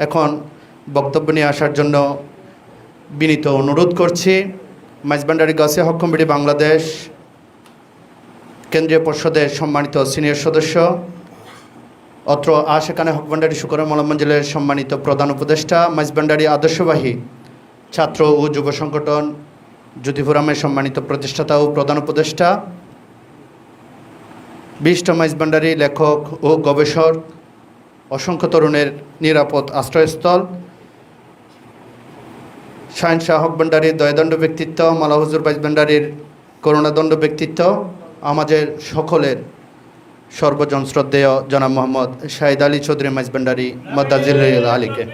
এখন বক্তব্য নিয়ে আসার জন্য বিনীত অনুরোধ করছি মাইজভান্ডারী গাউসিয়া হক কমিটি বাংলাদেশ কেন্দ্রীয় পর্ষদের সম্মানিত সিনিয়র সদস্য, অত্র আশেখানে হক ভান্ডারী শুকর মৌলা মঞ্জিলের সম্মানিত প্রধান উপদেষ্টা, মাইজভান্ডারী আদর্শবাহী ছাত্র ও যুব সংগঠন জ্যোতি ফোরামের সম্মানিত প্রতিষ্ঠাতা ও প্রধান উপদেষ্টা, বিশিষ্ট মাইজভান্ডারী লেখক ও গবেষক, অসংখ্য তরুণের নিরাপদ আশ্রয়স্থল, শাহিন শাহ হক ভান্ডারীর দয়াদণ্ড ব্যক্তিত্ব, মাওলা হুজুর মাইজভান্ডারীর করুণাদণ্ড ব্যক্তিত্ব, আমাদের সকলের সর্বজন শ্রদ্ধেয় জনাব মোহাম্মদ শাহিদ আলী চৌধুরী মাইজভান্ডারী মদ্দাজিল আলীকে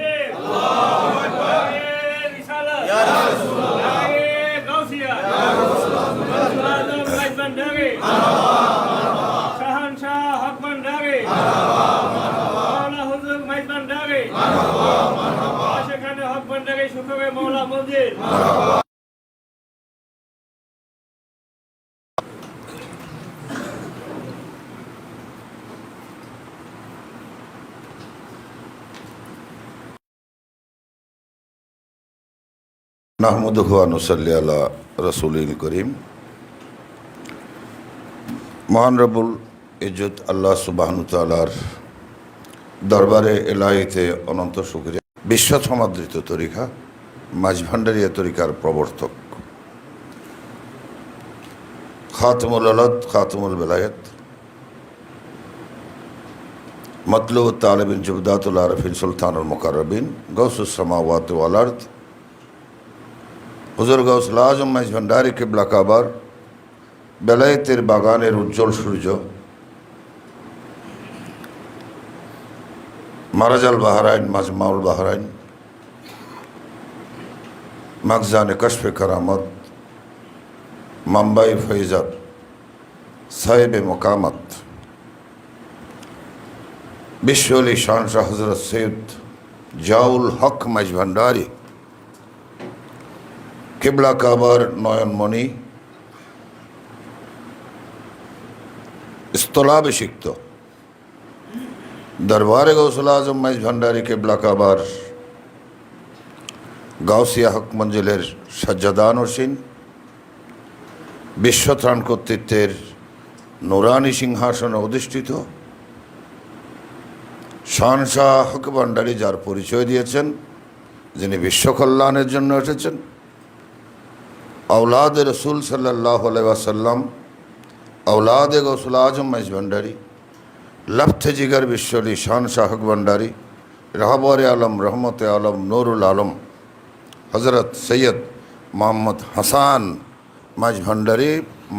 নাহমাদুহু ওয়া নুসাল্লি আলা রাসূলিল করিম। মহান রব্বুল ইজ্জত আল্লাহ সুবহানাহু ওয়া তাআলার দরবারে এলাহিতে অনন্ত শুকরিয়া। বিশ্ব সমাদৃত তরিকা মাইজভান্ডারিয়া তরিকার প্রবর্তক, খাতমুল আলাদ, খাতমুল বেলায়েত, মতলু তালিবিন জুবদাতুল আরফিন সুলতানুল মুকাররবিন, গৌসুস সামাওয়াত ওয়াল আরদ, হুজুর গাউসুল আজম মাইজভান্ডারী কিবলা কাবার, বেলায়েতের বাগানের উজ্জ্বল সূর্য, মারাজাল বাহরাইন, মাজমাউল বাহরাইন, মাখজানে কশফে কারামত, মাম্বাই ফৈজাত, সাহেবে মোকামত, বিশ্বলি শানশাহ হজরত সৈয়দ জাউল হক মাইজভান্ডারী কিবলা কাবার নয়নমণি, স্থলাভিষিক্ত দরবারে গৌসুল আজম মাইজভান্ডারী কিবলা কাবার গাউসিয়া হক মঞ্জিলের সাজ্জাদানশীন, বিশ্বত্রাণ কর্তৃত্বের নুরানি সিংহাসনে অধিষ্ঠিত শানশাহ হক ভান্ডারী, যার পরিচয় দিয়েছেন, যিনি বিশ্ব কল্যাণের জন্য এসেছেন, আওলাদে রসুল সাল্লাল্লাহু আলাইহি ওয়াসাল্লাম, আওলাদে গৌসুল আজম মাইজভান্ডারী, লফতে জিগর বিশ্বলি শানশাহ হক ভান্ডারী, রাহবরে আলম, রহমতে আলম, নুরুল আলম হজরত সৈয়দ মোহাম্মদ হাসান মাইজভান্ডারী,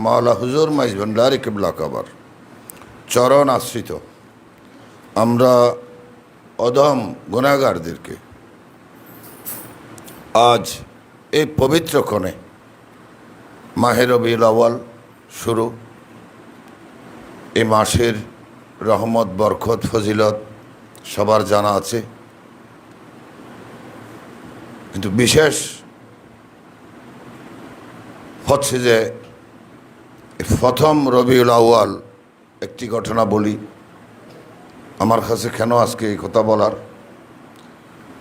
মাওলা হুজুর মাইজভান্ডারী কিবলা কাবার চরণ আশ্রিত আমরা অদম গুনাহগারদেরকে আজ এই পবিত্র ক্ষণে মাহে রবিউল আউয়াল শুরু, এই মাসের রহমত, বরকত, ফজিলত সবার জানা আছে, কিন্তু বিশেষ হচ্ছে যে প্রথম রবিউল আউয়াল একটি ঘটনা বলি, আমার কাছে কেন আজকে এই কথা বলার।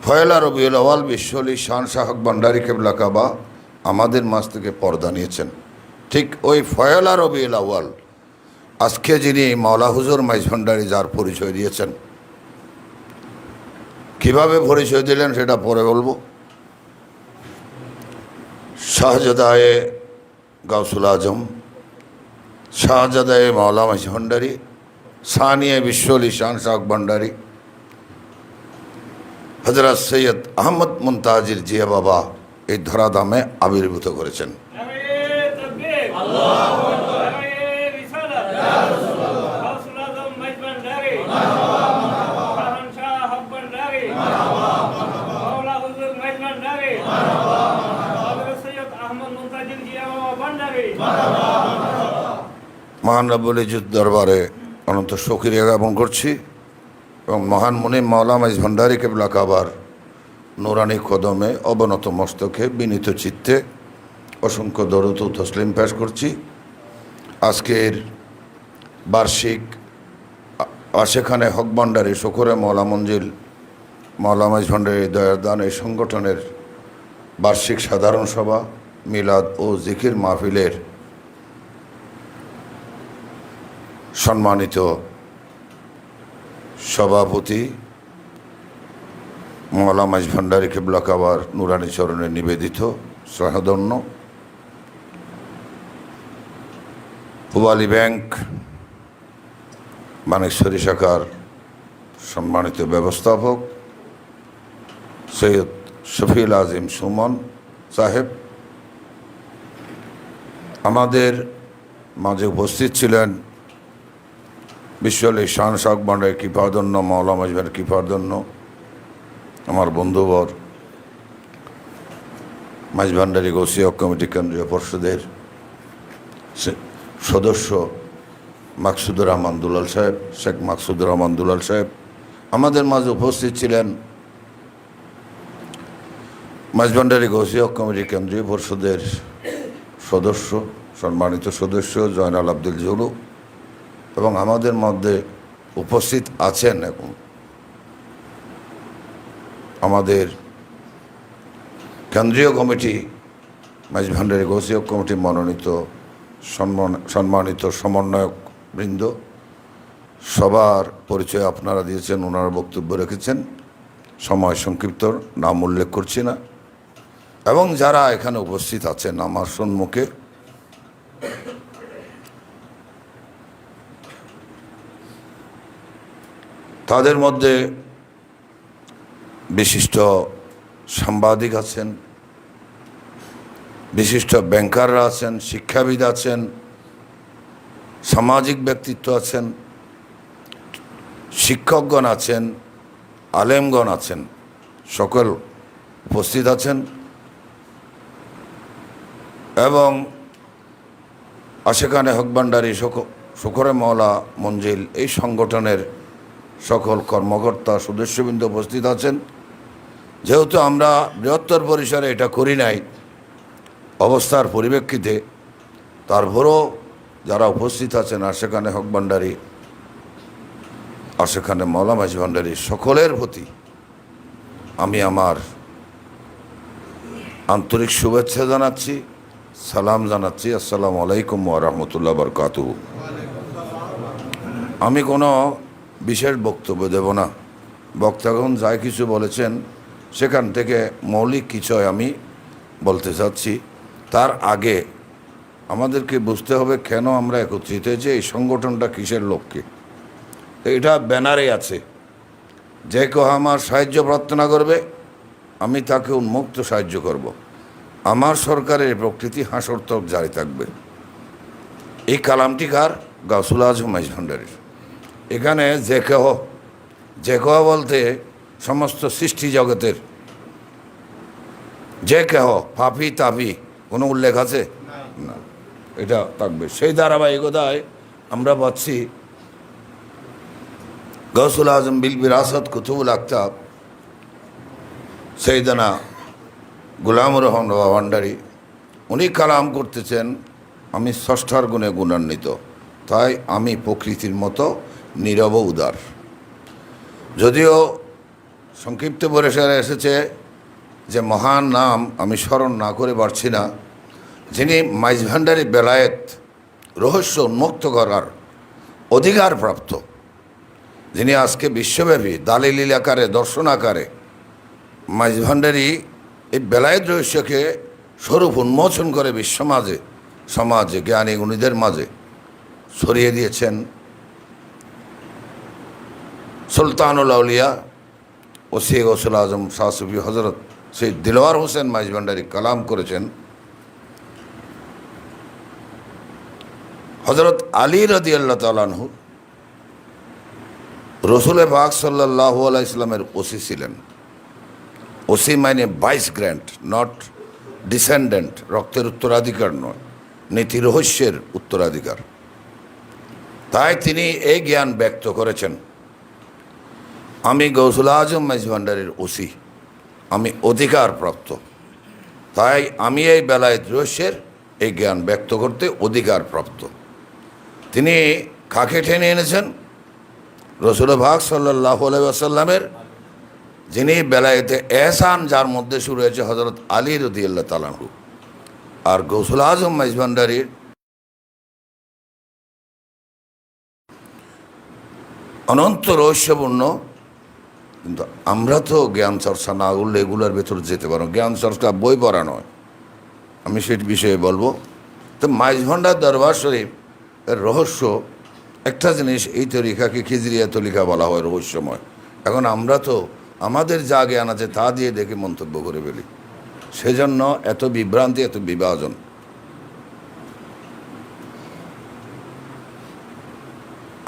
পয়লা রবিউল আউয়াল বিশ্বলি শানশাহ হক ভান্ডারী কিবলা কাবা আমাদের মাঝ থেকে পর্দা নিয়েছেন। ঠিক ওই পয়লা রবিউল আউয়াল আজকে যিনি মাওলা হুজুর মাইজভান্ডারী, যার পরিচয় দিয়েছেন, কিভাবে পরিচয় দিলেন সেটা পরে বলবো। শাহজাদায়ে গাউসুল আজম, শাহজাদায়ে মাওলা মাইজভান্ডারী, সানিয়ে বিশ্বলি শানশাহ হক ভান্ডারী হজরত সৈয়দ আহমদ মুনতাজির জিয়া বাবা এই ধরাধামে আবির্ভূত করেছেন। মহান রব্বুল ইজ্জত দরবারে অনন্ত শুকরিয়া জ্ঞাপন করছি এবং মহান মুনিম মাওলা মাইজভান্ডারী কিবলা কাবার নুরানি কদমে অবনত মস্তকে বিনীত চিত্তে অসংখ্য দরুদ ও তসলিম পেশ করছি। আজকের বার্ষিক আশেখানে হক ভান্ডারী শকুরে মৌলা মঞ্জিল মাওলানা মাইজ ভান্ডারী দয়ার দান এই সংগঠনের বার্ষিক সাধারণ সভা, মিলাদ ও জিকির মাহফিলের সম্মানিত সভাপতি মাওলানা মাইজ ভান্ডারী কিবলা কাবার নুরানী চরণে নিবেদিত সহধন্য পূবালী ব্যাংক মানিকছড়ি শাখার সম্মানিত ব্যবস্থাপক সৈয়দ শফিউল আজিম সুমন সাহেব, আমাদের মাঝে উপস্থিত ছিলেন বিশ্বল শান শাক ভান্ডারী কৃপাদন্য মাওলানা মাইজ ভান্ডারী কৃপাদন্য আমার বন্ধুবর মাইজ ভান্ডারী গৌসিয়া কমিটি কেন্দ্রীয় পর্ষদের সদস্য মাকসুদুর রহমান দুলাল সাহেব, শেখ মাকসুদুর রহমান দুলাল সাহেব, আমাদের মাঝে উপস্থিত ছিলেন মাইজ ভান্ডারী গৌসিয়া কমিটি কেন্দ্রীয় পর্ষদের সদস্য সম্মানিত সদস্য জয়নাল আব্দুল জুলু, এবং আমাদের মধ্যে উপস্থিত আছেন এখন আমাদের কেন্দ্রীয় কমিটি মাইজ ভান্ডারী গৌসিয়া কমিটি মনোনীত সম্মানিত সমন্বয়ক বৃন্দ। সবার পরিচয় আপনারা দিয়েছেন, ওনারা বক্তব্য রেখেছেন, সময় সংক্ষিপ্ত, নাম উল্লেখ করছি না। এবং যারা এখানে উপস্থিত আছেন আমার সম্মুখে, তাদের মধ্যে বিশিষ্ট সাংবাদিক আছেন, বিশিষ্ট ব্যাংকাররা আছেন, শিক্ষাবিদ আছেন, সামাজিক ব্যক্তিত্ব আছেন, শিক্ষকগণ আছেন, আলেমগণ আছেন, সকল উপস্থিত আছেন। এবং আশেকানে হক ভান্ডারী শকরে মওলা মঞ্জিল এই সংগঠনের সকল কর্মকর্তা সদস্যবৃন্দ উপস্থিত আছেন। যেহেতু আমরা বৃহত্তর পরিসরে এটা করি নাই অবস্থার পরিপ্রেক্ষিতে, তারপরও যারা উপস্থিত আছেন আশেকানে হক ভান্ডারী, আশেকানে মাওলানা মাইজ ভান্ডারী সকলের প্রতি আমি আমার আন্তরিক শুভেচ্ছা জানাচ্ছি, সালাম জানাচ্ছি। আসসালামু আলাইকুম ওয়া রাহমাতুল্লাহি ওয়া বারাকাতুহু। আমি কোনো বিশেষ বক্তব্য দেব না, বক্তাগণ যা কিছু বলেছেন সেখান থেকে মৌলিক কিছু আমি বলতে চাচ্ছি। তার আগে আমাদেরকে বুঝতে হবে কেন আমরা একত্রিত হয়েছি, এই সংগঠনটা কিসের লক্ষ্যে। এটা ব্যানারে আছে, যে কেউ আমার সাহায্য প্রার্থনা করবে আমি তাকে উন্মুক্ত সাহায্য করব। আমার সরকারের প্রকৃতি হাসরতক জারি থাকবে। এই কালামটি কার? গাউসুল আজম মাইজ ভান্ডারীর। এখানে যে কেহ বলতে সমস্ত সৃষ্টি জগতের যে কেহ, পাপি তাপি কোনো উল্লেখ আছে না, এটা থাকবে। সেই ধারাবাহিকতায় আমরা পাচ্ছি গাউসুল আজম বিল বিরাসত কুতুবুল আকতাব সৈয়দনা গোলামুর রহমান ভান্ডারী, উনি কালাম করতেছেন, আমি ষষ্ঠার গুণে গুণান্বিত, তাই আমি প্রকৃতির মতো নীরব উদার। যদিও সংক্ষিপ্ত পরিসরে এসেছে যে মহান নাম আমি স্মরণ না করে পারছি না, যিনি মাইজ ভান্ডারী বেলায়েত রহস্য উন্মুক্ত করার অধিকার প্রাপ্ত, যিনি আজকে বিশ্বব্যাপী দালিল আকারে দর্শন আকারে মাইজ ভান্ডারী এই বেলায়েত রহস্যকে স্বরূপ উন্মোচন করে বিশ্ব মাঝে, সমাজে, জ্ঞানী গুণীদের মাঝে ছড়িয়ে দিয়েছেন। সুলতানুল আউলিয়া ওসি গৌসুল আজম শাহ সুফি হজরত সেই দিলওয়ার হোসেন মাইজ ভান্ডারী কালাম করেছেন হজরত আলী রাদিয়াল্লাহু তাআলা আনহু রসুল পাক সাল্লাল্লাহু আলাইহি সাল্লামের ওসি ছিলেন। ওসি মানে ভাইস গ্র্যান্ট, নট ডিসেন্ডেন্ট, রক্তের উত্তরাধিকার নয়, নীতি রহস্যের উত্তরাধিকার। তাই তিনি এই জ্ঞান ব্যক্ত করেছেন, আমি গৌসুল আজম মাইজ ভান্ডারীর ওসি, আমি অধিকার প্রাপ্ত, তাই আমি এই বেলায়েত রহস্যের এই জ্ঞান ব্যক্ত করতে অধিকার প্রাপ্ত। তিনি কাকে টেনে এনেছেন? রসুল পাক সাল্লাল্লাহু আলাইহি ওয়াসাল্লামের যিনি বেলায়েতে এহসান যার মধ্যে শুরু হয়েছে হজরত আলী রাদিয়াল্লাহু তাআলা আনহু, আর গৌসুল আজম মাইজভান্ডারীর অনন্ত রহস্যপূর্ণ। কিন্তু আমরা তো জ্ঞান চর্চা না করলে এগুলোর ভেতর যেতে পারো। জ্ঞান চর্চা বই পড়া নয়, আমি সেই বিষয়ে বলবো। তো মাইজভান্ডার দরবার শরীফ এর রহস্য একটা জিনিস, এই তরিকাকে খিজরিয়া তরিকা বলা হয়, রহস্যময়। এখন আমরা তো আমাদের যা জ্ঞান আছে তা দিয়ে দেখে মন্তব্য করে ফেলি, সেজন্য এত বিভ্রান্তি, এত বিভাজন।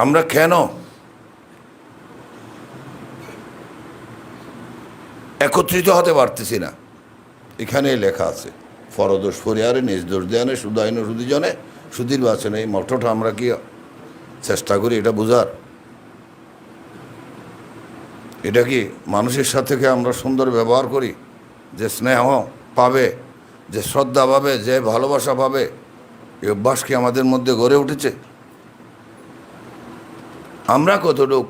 আমরা কেন একত্রিত হতে পারতেছি না? এখানে লেখা আছে, ফরদোষ ফরিয়ারে নিজ দোষ দেয়ানে সুদাইন সুদিজনে সুধীর বাচনে। এই মঠটা আমরা কি চেষ্টা করি এটা বোঝার? এটা কি মানুষের সাথে আমরা সুন্দর ব্যবহার করি, যে স্নেহ পাবে, যে শ্রদ্ধা পাবে, যে ভালোবাসা পাবে, এই অভ্যাস কি আমাদের মধ্যে গড়ে উঠেছে? আমরা কতটুক?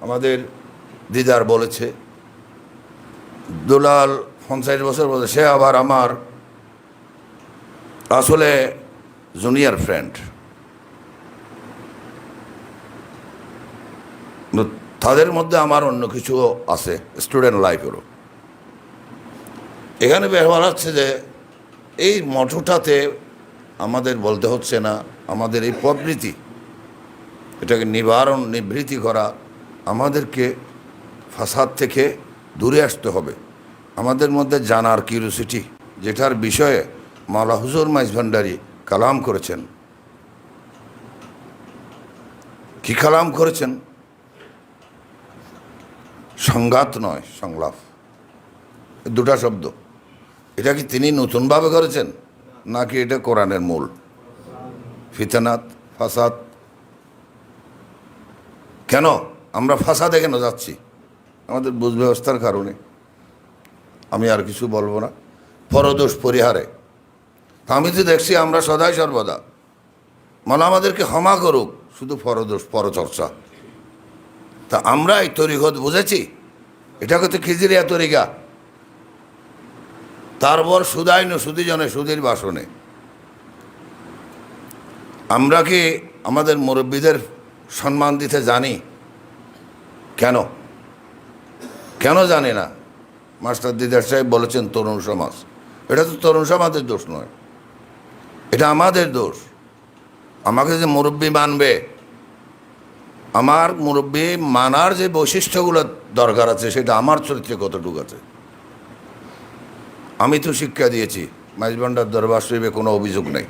আমাদের দিদার বলেছে, দুলাল 50 বছর বলে, সে আবার আমার আসলে জুনিয়র ফ্রেন্ড। তাদের মধ্যে আমার অন্য কিছু আছে, স্টুডেন্ট লাইফেরও। এখানে ব্যবহার হচ্ছে যে এই মঠটাতে আমাদের বলতে হচ্ছে না, আমাদের এই প্রবৃত্তি এটাকে নিবৃত্তি করা, আমাদেরকে ফাসাদ থেকে দূরে আসতে হবে। আমাদের মধ্যে জানার কিউরিওসিটি, যেটার বিষয়ে মাওলা হুজুর মাইজভান্ডারী কালাম করেছেন। কি কালাম করেছেন? সংঘাত নয়, সংলাপ, দুটা শব্দ। এটা কি তিনি নতুনভাবে করেছেন, নাকি এটা কোরআনের মূল? ফিতনাত, ফাসাদ। কেন আমরা ফাসাদে কেন যাচ্ছি? আমাদের বুঝ ব্যবস্থার কারণে। আমি আর কিছু বলবো না। পরদোষ পরিহারে আমি তো দেখছি আমরা সদাই সর্বদা, মানে আমাদেরকে ক্ষমা করুক, শুধু পরদোষ পরচর্চা। তা আমরা এই তরিকত বুঝেছি, এটাকে তো খিজরিয়া তরিকা। তারপর সুদাইন সুদিজনে সুধীর বাসনে। আমরা কি আমাদের মুরব্বীদের সম্মান দিতে জানি? কেন কেন জানি না? মাস্টার দিদার সাহেব বলেছেন তরুণ সমাজ। এটা তো তরুণ সমাজের দোষ নয়, এটা আমাদের দোষ। আমাকে যে মুরব্বী মানবে, আমার মুরব্বী মানার যে বৈশিষ্ট্যগুলো দরকার আছে, সেটা আমার চরিত্রে কতটুকু আছে? আমি তো শিক্ষা দিয়েছি, মাইজভান্ডার দরবার শরীফে কোনো অভিযোগ নেই।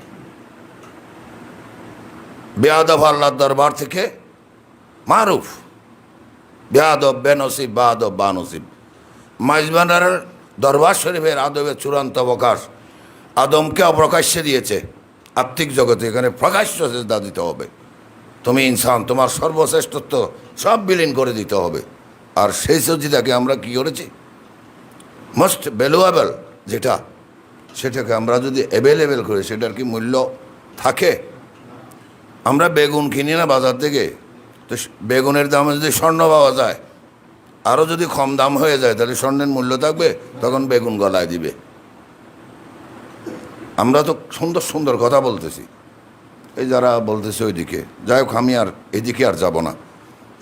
বেয়াদব আল্লাহর দরবার থেকে মারুফ, বেয়াদব বেনসিব, বাদব বানসিব। মাইজভান্ডারের দরবার শরীফের আদবের চূড়ান্ত অবকাশ আদমকে অপ্রকাশ্যে দিয়েছে আত্মিক জগতে। এখানে প্রকাশ্য সেজদা দিতে হবে। তুমি ইনসান, তোমার সর্বশ্রেষ্ঠত্ব সব বিলীন করে দিতে হবে। আর সেই সজিদাকে আমরা কি করেছি? মোস্ট ভ্যালুয়েবল যেটা, সেটাকে আমরা যদি অ্যাভেলেবেল করি, সেটার কি মূল্য থাকে? আমরা বেগুন কিনি না বাজার থেকে, তো বেগুনের দামে যদি স্বর্ণ পাওয়া যায়, আরও যদি কম দাম হয়ে যায়, তাহলে স্বর্ণের মূল্য থাকবে? তখন বেগুন গলায় দিবে। আমরা তো সুন্দর সুন্দর কথা বলতেছি, এই যারা বলতেছে ওইদিকে, যাই হোক, আমি আর এদিকে আর যাব না,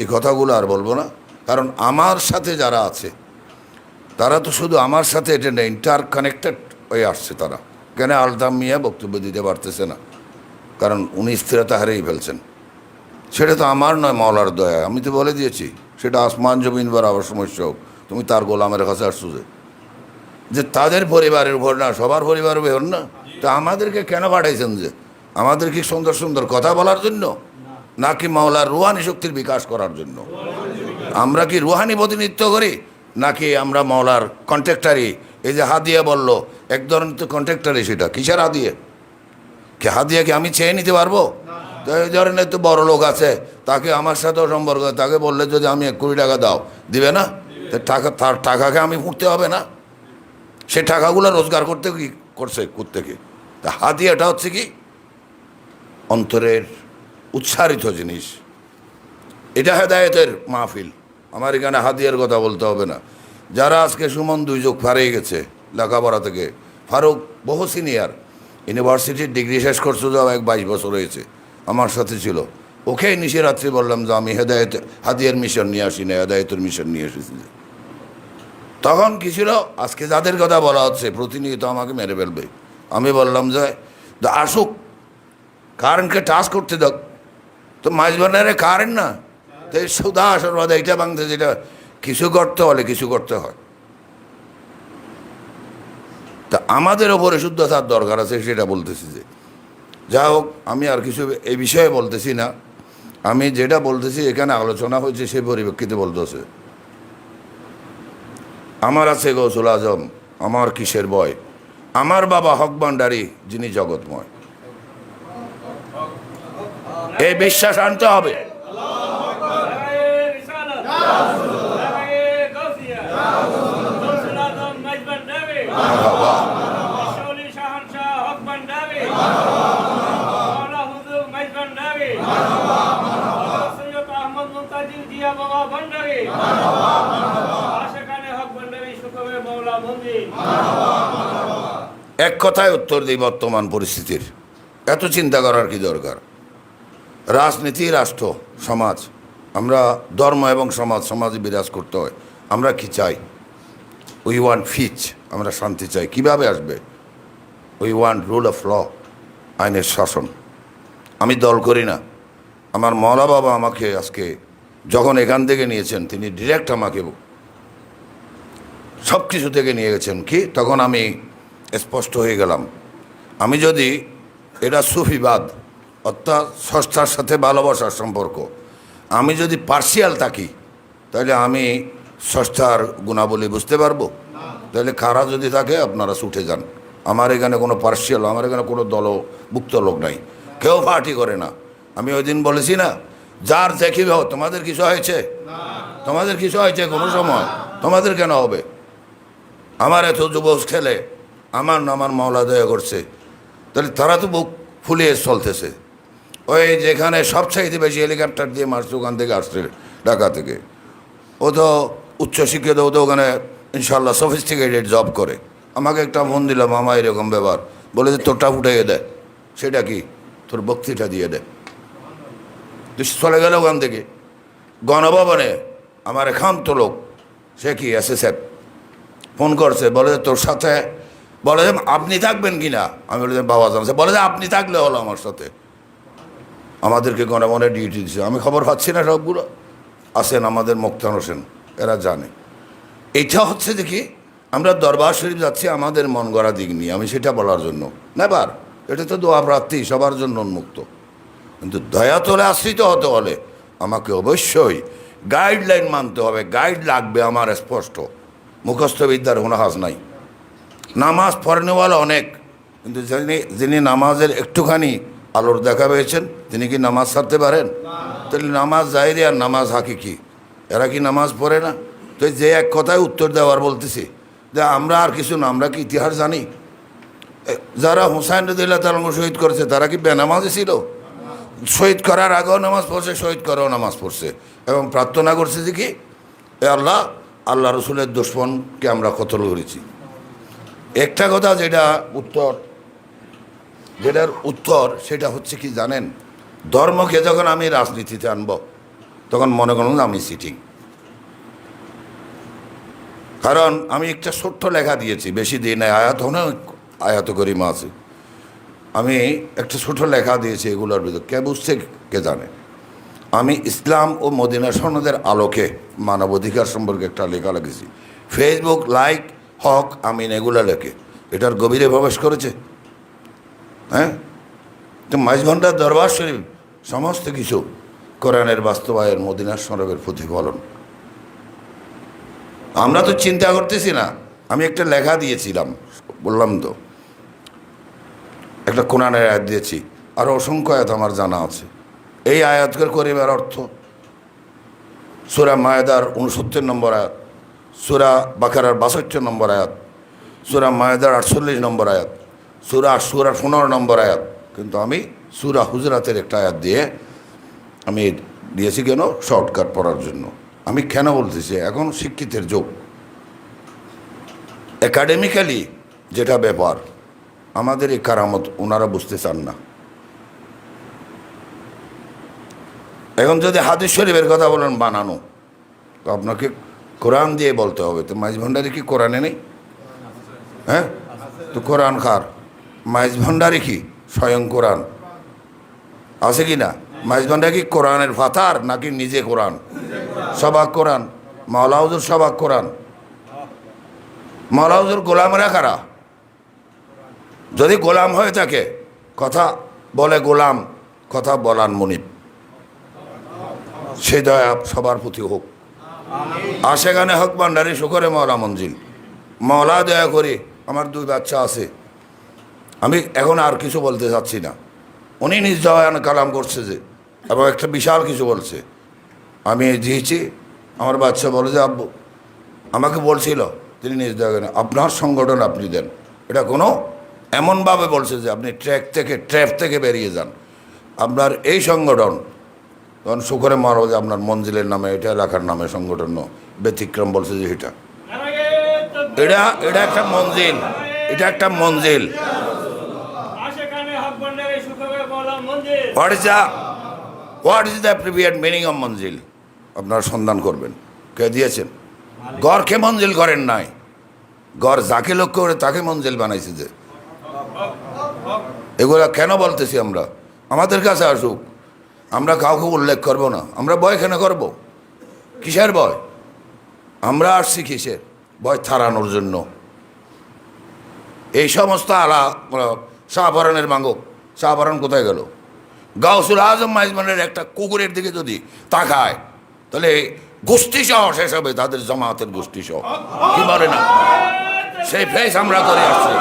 এই কথাগুলো আর বলবো না। কারণ আমার সাথে যারা আছে, তারা তো শুধু আমার সাথে এটা নেই, ইন্টার কানেক্টেড হয়ে আসছে তারা। কেন আলতাম মিয়া বক্তব্য দিতে পারতেছে না? কারণ উনি স্থিরতা হারিয়ে ফেলছেন। সেটা তো আমার নয়, মাওলার দয়া। আমি তো বলে দিয়েছি, সেটা আসমান জমিন বরাবর সমস্যা হোক, তুমি তার গোলামের কাছে আসছো যে তাদের পরিবারের উপর না, সবার পরিবারের উপর না। তা আমাদেরকে কেন পাঠাইছেন? যে আমাদের কি সুন্দর সুন্দর কথা বলার জন্য, নাকি মাওলার রুহানি শক্তির বিকাশ করার জন্য? আমরা কি রুহানি প্রতিনিধিত্ব করি, নাকি আমরা মাওলার কন্ট্রাক্টারি? এই যে হাদিয়া বললো, এক ধরনের তো কন্ট্রাক্টারি। সেটা কিসের হাদিয়া? কি হাদিয়া কি আমি চেয়ে নিতে পারবো? তো এই ধরনের তো বড় লোক আছে, তাকে আমার সাথেও সম্পর্ক, তাকে বললে যদি আমি 1 কোটি টাকা দাও, দিবে না? তো তার টাকাকে আমি ফুটতে হবে না? সে টাকাগুলো রোজগার করতে কি করছে কোত্থেকে? তা হাদিয়াটা হচ্ছে কি অন্তরের উচ্চারিত জিনিস। এটা হেদায়েতের মাহফিল। আমার এখানে হাদিয়ার কথা বলতে হবে না। যারা আজকে সুমন 2 যুগ হারিয়ে গেছে লেখাপড়া থেকে, ফারুক বহু সিনিয়র, ইউনিভার্সিটির ডিগ্রি শেষ করছে, যাও 22 বছর হয়েছে, আমার সাথে ছিল। ওকে নিশি রাত্রি বললাম যে আমি হাদিয়ার মিশন নিয়ে আসি না, হেদায়েতের মিশন নিয়ে এসেছি। তখন কী ছিল, আজকে যাদের কথা বলা হচ্ছে প্রতিনিয়ত আমাকে মেরে ফেলবে। আমি বললাম যে আসুক, কারেন্টকে টাচ করতে দাও। তো মাঝবান্ডারে কারেন্ট না, তো সুদা আসর বাদে এইটা ভাঙতে, যেটা কিছু করতে হলে কিছু করতে হয়। তা আমাদের ওপরে শুদ্ধতার দরকার আছে, সেটা বলতেছি। যে যা হোক, আমি আর কিছু এই বিষয়ে বলতেছি না। আমি যেটা বলতেছি এখানে আলোচনা হয়েছে সেই পরিপ্রেক্ষিতে বলতেছে। আমার আছে গৌসুল আজম, আমার কিসের ভয়, আমার বাবা হক ভান্ডারী, যিনি জগৎময়। এই বিশ্বাস আনতে হবে। এক কথায় উত্তর দিই, বর্তমান পরিস্থিতির এত চিন্তা করার কি দরকার? রাজনীতি, রাষ্ট্র, সমাজ, আমরা ধর্ম এবং সমাজে বিরাজ করতে হয়। আমরা কি চাই? উই ওয়ান্ট পিস, আমরা শান্তি চাই। কিভাবে আসবে? We want rule of law, আইনের শাসন। আমি দল করি না। আমার মওলা বাবা আমাকে আজকে যখন এখান থেকে নিয়েছেন, তিনি ডিরেক্ট আমাকে সব কিছু থেকে নিয়ে গেছেন। কি তখন আমি স্পষ্ট হয়ে গেলাম, আমি যদি এটা সুফিবাদ, অর্থাৎ স্রষ্টার সাথে ভালোবাসার সম্পর্ক, আমি যদি পার্সিয়াল থাকি, তাহলে আমি স্রষ্টার গুণাবলী বুঝতে পারবো। তাহলে খারা যদি থাকে, আপনারা ছুটে যান। আমার এখানে কোনো পার্সিয়াল, আমার এখানে কোনো দলভুক্ত লোক নাই, কেউ পার্টি করে না। আমি ওই দিন বলেছি না, যার দেখিবে, তোমাদের কিছু হয়েছে? তোমাদের কিছু হয়েছে কোনো সময়? তোমাদের কেন হবে? আমার এত যুবক ছেলে আমার মাওলা দয়া করছে, তাহলে তারা তো বুক ফুলিয়ে চলতেছে। ওই যেখানে সবচাইতে বেশি হেলিকপ্টার দিয়ে মারছে, ওখান থেকে আসছে ঢাকা থেকে। ও তো উচ্চশিক্ষিত, ও তো ওখানে ইনশাল্লাহ সফিস্টিকেটেড জব করে। আমাকে একটা ফোন দিল, মামা এরকম ব্যাপার, বলে যে তোরটা ফুটাইয়ে দেয়। সেটা কি? তোর বক্তৃতা দিয়ে দেয়। চলে গেল ওখান থেকে। গণভবনে আমার একান্ত লোক, সে কি SSF, ফোন করছে, বলে যে তোর সাথে, বলে যে আপনি থাকবেন কি না? আমি বলে যে বাবা জানছে, বলে যে আপনি থাকলে হলো আমার সাথে। আমাদেরকে গণভবনে ডিউটি দিচ্ছে, আমি খবর পাচ্ছি না সবগুলো। আসেন আমাদের মুক্তান হোসেন, এরা জানে। এটা হচ্ছে দেখি আমরা দরবার শরীফ যাচ্ছি আমাদের মন গড়া দিক নিয়ে, আমি সেটা বলার জন্য নেবার। এটা তো দোয়া প্রার্থী, সবার জন্য উন্মুক্ত। কিন্তু দয়া তোলে আশ্রিত হতে হলে আমাকে অবশ্যই গাইডলাইন মানতে হবে। গাইড লাগবে আমার স্পষ্ট। মুখস্থ বিদ্যার কোনো হাজ নাই। নামাজ পড়নেওয়ালা অনেক, কিন্তু যিনি নামাজের একটুখানি আলোর দেখা পেয়েছেন, তিনি কি নামাজ ছাড়তে পারেন? তাহলে নামাজ জাহিরি আর নামাজ হাকিকি, এরা কি নামাজ পড়ে না? তো যে এক কথায় উত্তর দেওয়ার বলতেছি যে আমরা আর কিছু না, আমরা কি ইতিহাস জানি? যারা হুসাইন রাদিয়াল্লাহু তাআলা শহীদ করেছে, তারা কি বেনামাজি ছিল? শহীদ করার আগেও নামাজ পড়ছে, শহীদ করেও নামাজ পড়ছে, এবং প্রার্থনা করছে যে কি, এ আল্লাহ, আল্লাহ রসুলের দুশমনকে আমরা কতল করেছি। একটা কথা যেটার উত্তর সেটা হচ্ছে কি জানেন, ধর্মকে যখন আমি রাজনীতিতে আনব, তখন মনে করুন আমি সিটিং। কারণ আমি একটা ছোট্ট লেখা দিয়েছি, বেশি দিই নাই, আয়াত করিমা আছে। আমি একটা ছোট লেখা দিয়েছি এগুলোর ভিতর, কে বুঝছে কে জানে। আমি ইসলাম ও মদিনা সনদের আলোকে মানবাধিকার সম্পর্কে একটা লেখা লিখেছি। ফেসবুক লাইক হক আমিন এগুলো লেখে এটার গভীরে প্রবেশ করেছে। হ্যাঁ, তো মাইজভান্ডার দরবার শরীফ সমস্ত কিছু কোরআনের বাস্তবায়ন, মদিনার সনদের প্রতিফলন। আমরা তো চিন্তা করতেছি না। আমি একটা লেখা দিয়েছিলাম, বললাম তো, একটা কোরআনের আয়াত দিয়েছি, আরও অসংখ্য আয়াত আমার জানা আছে। এই আয়াতকে করিবার অর্থ সূরা মায়েদার 69 নম্বর আয়াত, সূরা বাকারার 62 নম্বর আয়াত, সূরা মায়েদার 48 নম্বর আয়াত, সূরা 15 নম্বর আয়াত। কিন্তু আমি সূরা হুজরাতের একটা আয়াত দিয়ে আমি দিয়েছি কেন, শর্টকাট পড়ার জন্য। আমি কেন বলতেছি, এখন শিক্ষিতের যুগ, একাডেমিক্যালি যেটা ব্যাপার, আমাদের এই কারামত ওনারা বুঝতে চান না। এখন যদি হাদিস শরীফের কথা বলেন বানানো, তো আপনাকে কোরআন দিয়ে বলতে হবে। তো মাইজ ভান্ডারি কি কোরআনে নেই? হ্যাঁ, তো কোরআন খার মাইজ ভান্ডারি কি স্বয়ং কোরআন আছে কি না? মাইজ ভান্ডারি কি কোরআনের ফাতার নাকি নিজে কোরআন? সবাক কোরআন। মাওলা হুজুর সবাক কোরআন। মাওলা হুজুর গোলামরা কারা? যদি গোলাম হয়ে থাকে, কথা বলে গোলাম, কথা বলান মনিব, সে দয়া সবার প্রতি হোক। আশেখানে হক ভান্ডারি শুকরে মাওলা মঞ্জিল, মাওলা দয়া করে। আমার 2 বাচ্চা আছে, আমি এখন আর কিছু বলতে চাচ্ছি না। উনি নিজ দয়ান কালাম করছে যে, এবং একটা বিশাল কিছু বলছে। আমি দিয়েছি, আমার বাচ্চা বলে যে আব্বু আমাকে বলছিল, তিনি নিজ দয়া আপনার সংগঠন আপনি দেন। এটা কোনো এমনভাবে বলছে যে আপনি ট্র্যাপ থেকে বেরিয়ে যান, আপনার এই সংগঠন। তখন শুকরে মারো যে আপনার মঞ্জিলের নামে, এটা এলাকার নামে সংগঠন ব্যতিক্রম বলছে যে এটা এটা একটা মঞ্জিল, এটা একটা মঞ্জিল। What is the previous meaning of manzil? আপনারা সন্ধান করবেন। কে দিয়েছেন? গড়কে মঞ্জিল করেন নাই, গড় যাকে লক্ষ্য করে তাকে মঞ্জিল বানাইছে। যে এগুলা কেন বলতেছি আমরা? আমাদের কাছে আসুক, আমরা কাউকে উল্লেখ করব না। আমরা ভয় কেন করব? কিসের ভয়? আমরা আসছি কিসের ভয়? থারানোর জন্য। এই সমস্ত আলা শাহপরানের মাঙ্গক, শাহপরান কোথায় গেল? গাউসুল আজম মাইজমানের একটা কুকুরের দিকে যদি তাকায়, তাহলে গোষ্ঠী সহ শেষ হবে, তাদের জামাতের গোষ্ঠী সহ। কি বলে না? সেই ফেস আমরা করে আসছি।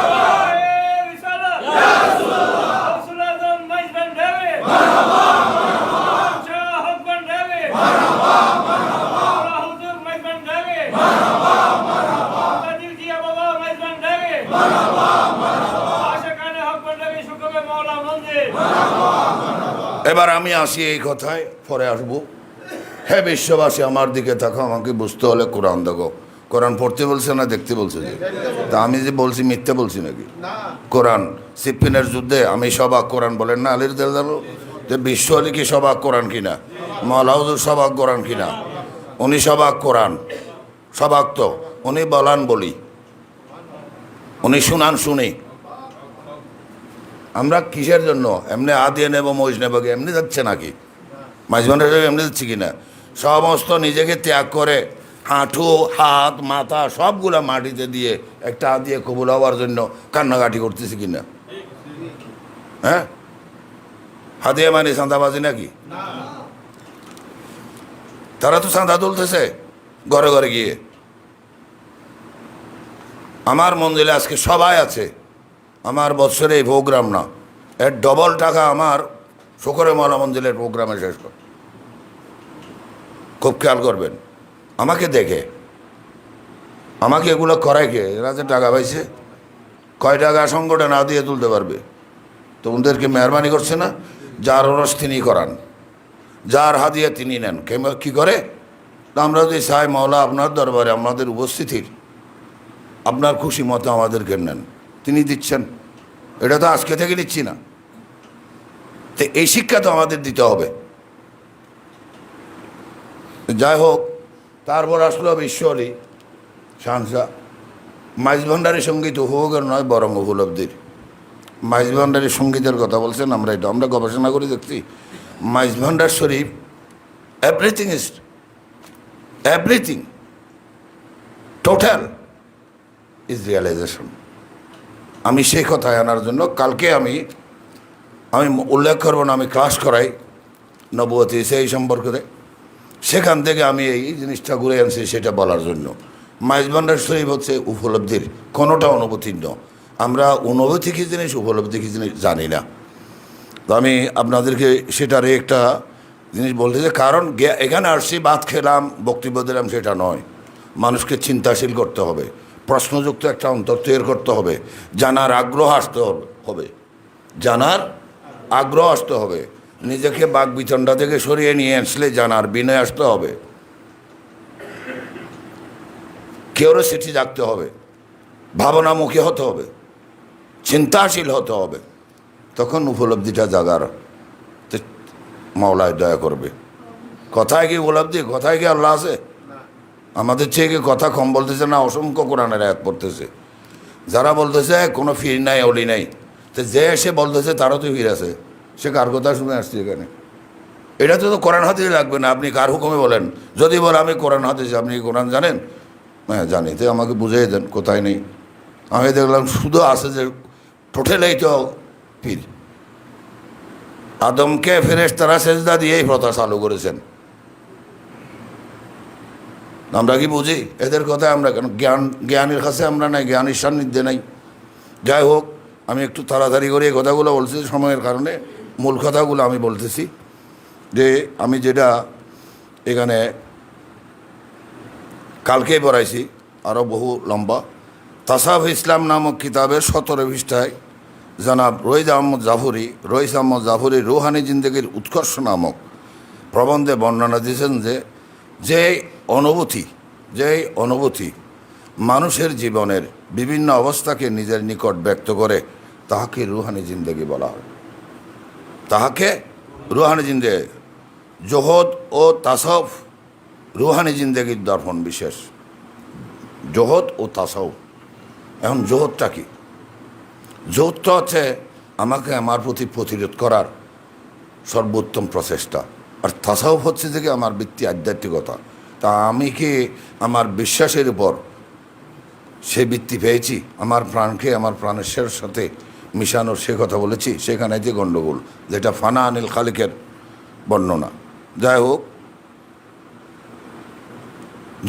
এবার আমি আসি এই কথায়, পরে আসবো। হ্যাঁ বিশ্ববাসী, আমার দিকে থাকো, আমাকে বুঝতে হলে কোরআন দেখো। কোরআন পড়তে বলছে না দেখতে বলছে? যে তা আমি যে বলছি মিথ্যে বলছি নাকি? কোরআন সিপ্পিনের যুদ্ধে আমি সবাক কোরআন বলেন না আলীর দেল দালো, যে বিশ্ব আলী কি সবাক কোরআন কিনা? মাওলা হুজুর সবাক কোরআন কিনা? উনি সবাক কোরআন, সবাক তো উনি বলান বলি, উনি শুনান শুনি। আমরা কিসের জন্য এমনি আদিয়ে নেব মহিষ নেব কি এমনি যাচ্ছে নাকি? মাঝবান্ডার এমনি যাচ্ছি কিনা? সমস্ত নিজেকে ত্যাগ করে হাঁটু হাত মাথা সবগুলা মাটিতে দিয়ে একটা আদিয়ে কবুল হওয়ার জন্য কান্নাকাটি করতেছি কিনা? হ্যাঁ, হাদিয়া মানে চাঁদাবাজি নাকি? তারা তো চাঁদা তুলতেছে ঘরে ঘরে গিয়ে। আমার মন্দিরে আজকে সবাই আছে, আমার বৎসরে এই প্রোগ্রাম না, এর ডবল টাকা আমার শুকরে মাওলা মঞ্জিলের প্রোগ্রামে শেষ কর। খুব খেয়াল করবেন, আমাকে দেখে আমাকে এগুলো করায় কে? এরা যে টাকা পাইছে, কয় টাকা সংগঠন না দিয়ে তুলতে পারবে? তো ওদেরকে মেহরবানি করছে না? যার ওরস তিনি করান, যার হাদিয়া তিনি নেন। কী করে? আমরা যদি চাই মাওলা আপনার দরবারে আমাদের উপস্থিতির, আপনার খুশি মতো আমাদেরকে নেন, তিনি দিচ্ছেন। এটা তো আজকে থেকে নিচ্ছি না। তো এই শিক্ষা তো আমাদের দিতে হবে। যাই হোক, তারপর আসলো বিশ্ব আলী শাহনশাহ। মাইজ ভান্ডারী সঙ্গীত উপভোগের নয় বরং উপলব্ধির। মাইজ ভান্ডারী সঙ্গীতের কথা বলছেন, আমরা গবেষণা করে দেখছি মাইজ ভান্ডার শরীফ এভরিথিং টোটাল ইজ রিয়েলাইজেশন। আমি সেই কথায় আনার জন্য কালকে আমি উল্লেখ করবো না, আমি ক্লাস করাই নবুয়তি সেই সম্পর্কে, সেখান থেকে আমি এই জিনিসটা ঘুরে আনছি সেটা বলার জন্য। মাইজ ভান্ডার শরীফ হচ্ছে উপলব্ধির, কোনোটা অনুভূতির নয়। আমরা অনুভূতি কী জিনিস, উপলব্ধি কী জিনিস জানি না। তো আমি আপনাদেরকে সেটারই একটা জিনিস বলতে চাই। কারণ এখানে আসছি, ভাত খেলাম, বক্তব্য দিলাম, সেটা নয়। মানুষকে চিন্তাশীল করতে হবে, প্রশ্নযুক্ত একটা অন্তর তৈরি করতে হবে, জানার আগ্রহ আসতে হবে, জানার আগ্রহ আসতে হবে। নিজেকে বাক বিতণ্ডা থেকে সরিয়ে নিয়ে আসলে জানার বিনয় আসতে হবে, কেউরও চিঠি জাগতে হবে। ভাবনামুখী হতে হবে, চিন্তাশীল হতে হবে, তখন উপলব্ধিটা জাগার মাওলায় দয়া করবে। কথায় কি উপলব্ধি, কথায় কি আল্লাহ আছে? আমাদের চেয়ে কি কথা কম বলতেছে না? অসংখ্য কোরআনের আয়াত পড়তেছে। যারা বলতেছে কোনো ফির নাই, অলি নাই, তো যে এসে বলতেছে তারও তো ফির আছে, সে কার কথা শুনে আসছে এখানে? এটা তো কোরআন হাদিস লাগবে না, আপনি কার হুকুমে বলেন। যদি বলে আমি কোরআন হাদিস, আপনি কি কোরআন জানেন? হ্যাঁ জানি, তো আমাকে বুঝিয়ে দেন কোথায় নেই। আমি দেখলাম শুধু আছে যে টোটালেই তো পীর। আদমকে ফেরেশতারা সেজদা দিয়েই প্রথা চালু করেছেন। আমরা কি বুঝি এদের কথা? আমরা কেন জ্ঞানের কাছে আমরা নাই, জ্ঞানের সান্নিধ্যে নাই। যাই হোক, আমি একটু তাড়াতাড়ি করে এই কথাগুলো বলছি সময়ের কারণে। মূল কথাগুলো আমি বলতেছি যে আমি যেটা এখানে কালকেই পড়াইছি, আরও বহু লম্বা, তাসাউফ ইসলাম নামক কিতাবের 17 পৃষ্ঠায় জনাব রইস আহমদ জাফরি রুহানি জিন্দেগির উৎকর্ষ নামক প্রবন্ধে বর্ণনা দিয়েছেন যে যেই অনুভূতি মানুষের জীবনের বিভিন্ন অবস্থাকে নিজের নিকট ব্যক্ত করে তাহাকে রুহানি জিন্দেগি বলা হয়। তাহাকে রুহানি জিন্দেগি। জোহদ ও তাসাউফ রুহানি জিন্দেগির দর্পণ বিশেষ। জোহদ ও তাসাউফ। এখন জোহদটা কি? জোহদটা হচ্ছে আমাকে আমার প্রতি প্রতিরোধ করার সর্বোত্তম প্রচেষ্টা। আর তাসাউফ হচ্ছে যে কি আমার বৃত্তি আধ্যাত্মিকতা। তা আমি কি আমার বিশ্বাসের উপর সে বৃত্তি পেয়েছি? আমার প্রাণকে আমার প্রাণের সাথে মিশানোর সে কথা বলেছি, সেখানে যে গণ্ডগোল, যেটা ফানা আনিল খালিকের বর্ণনা। যাই হোক,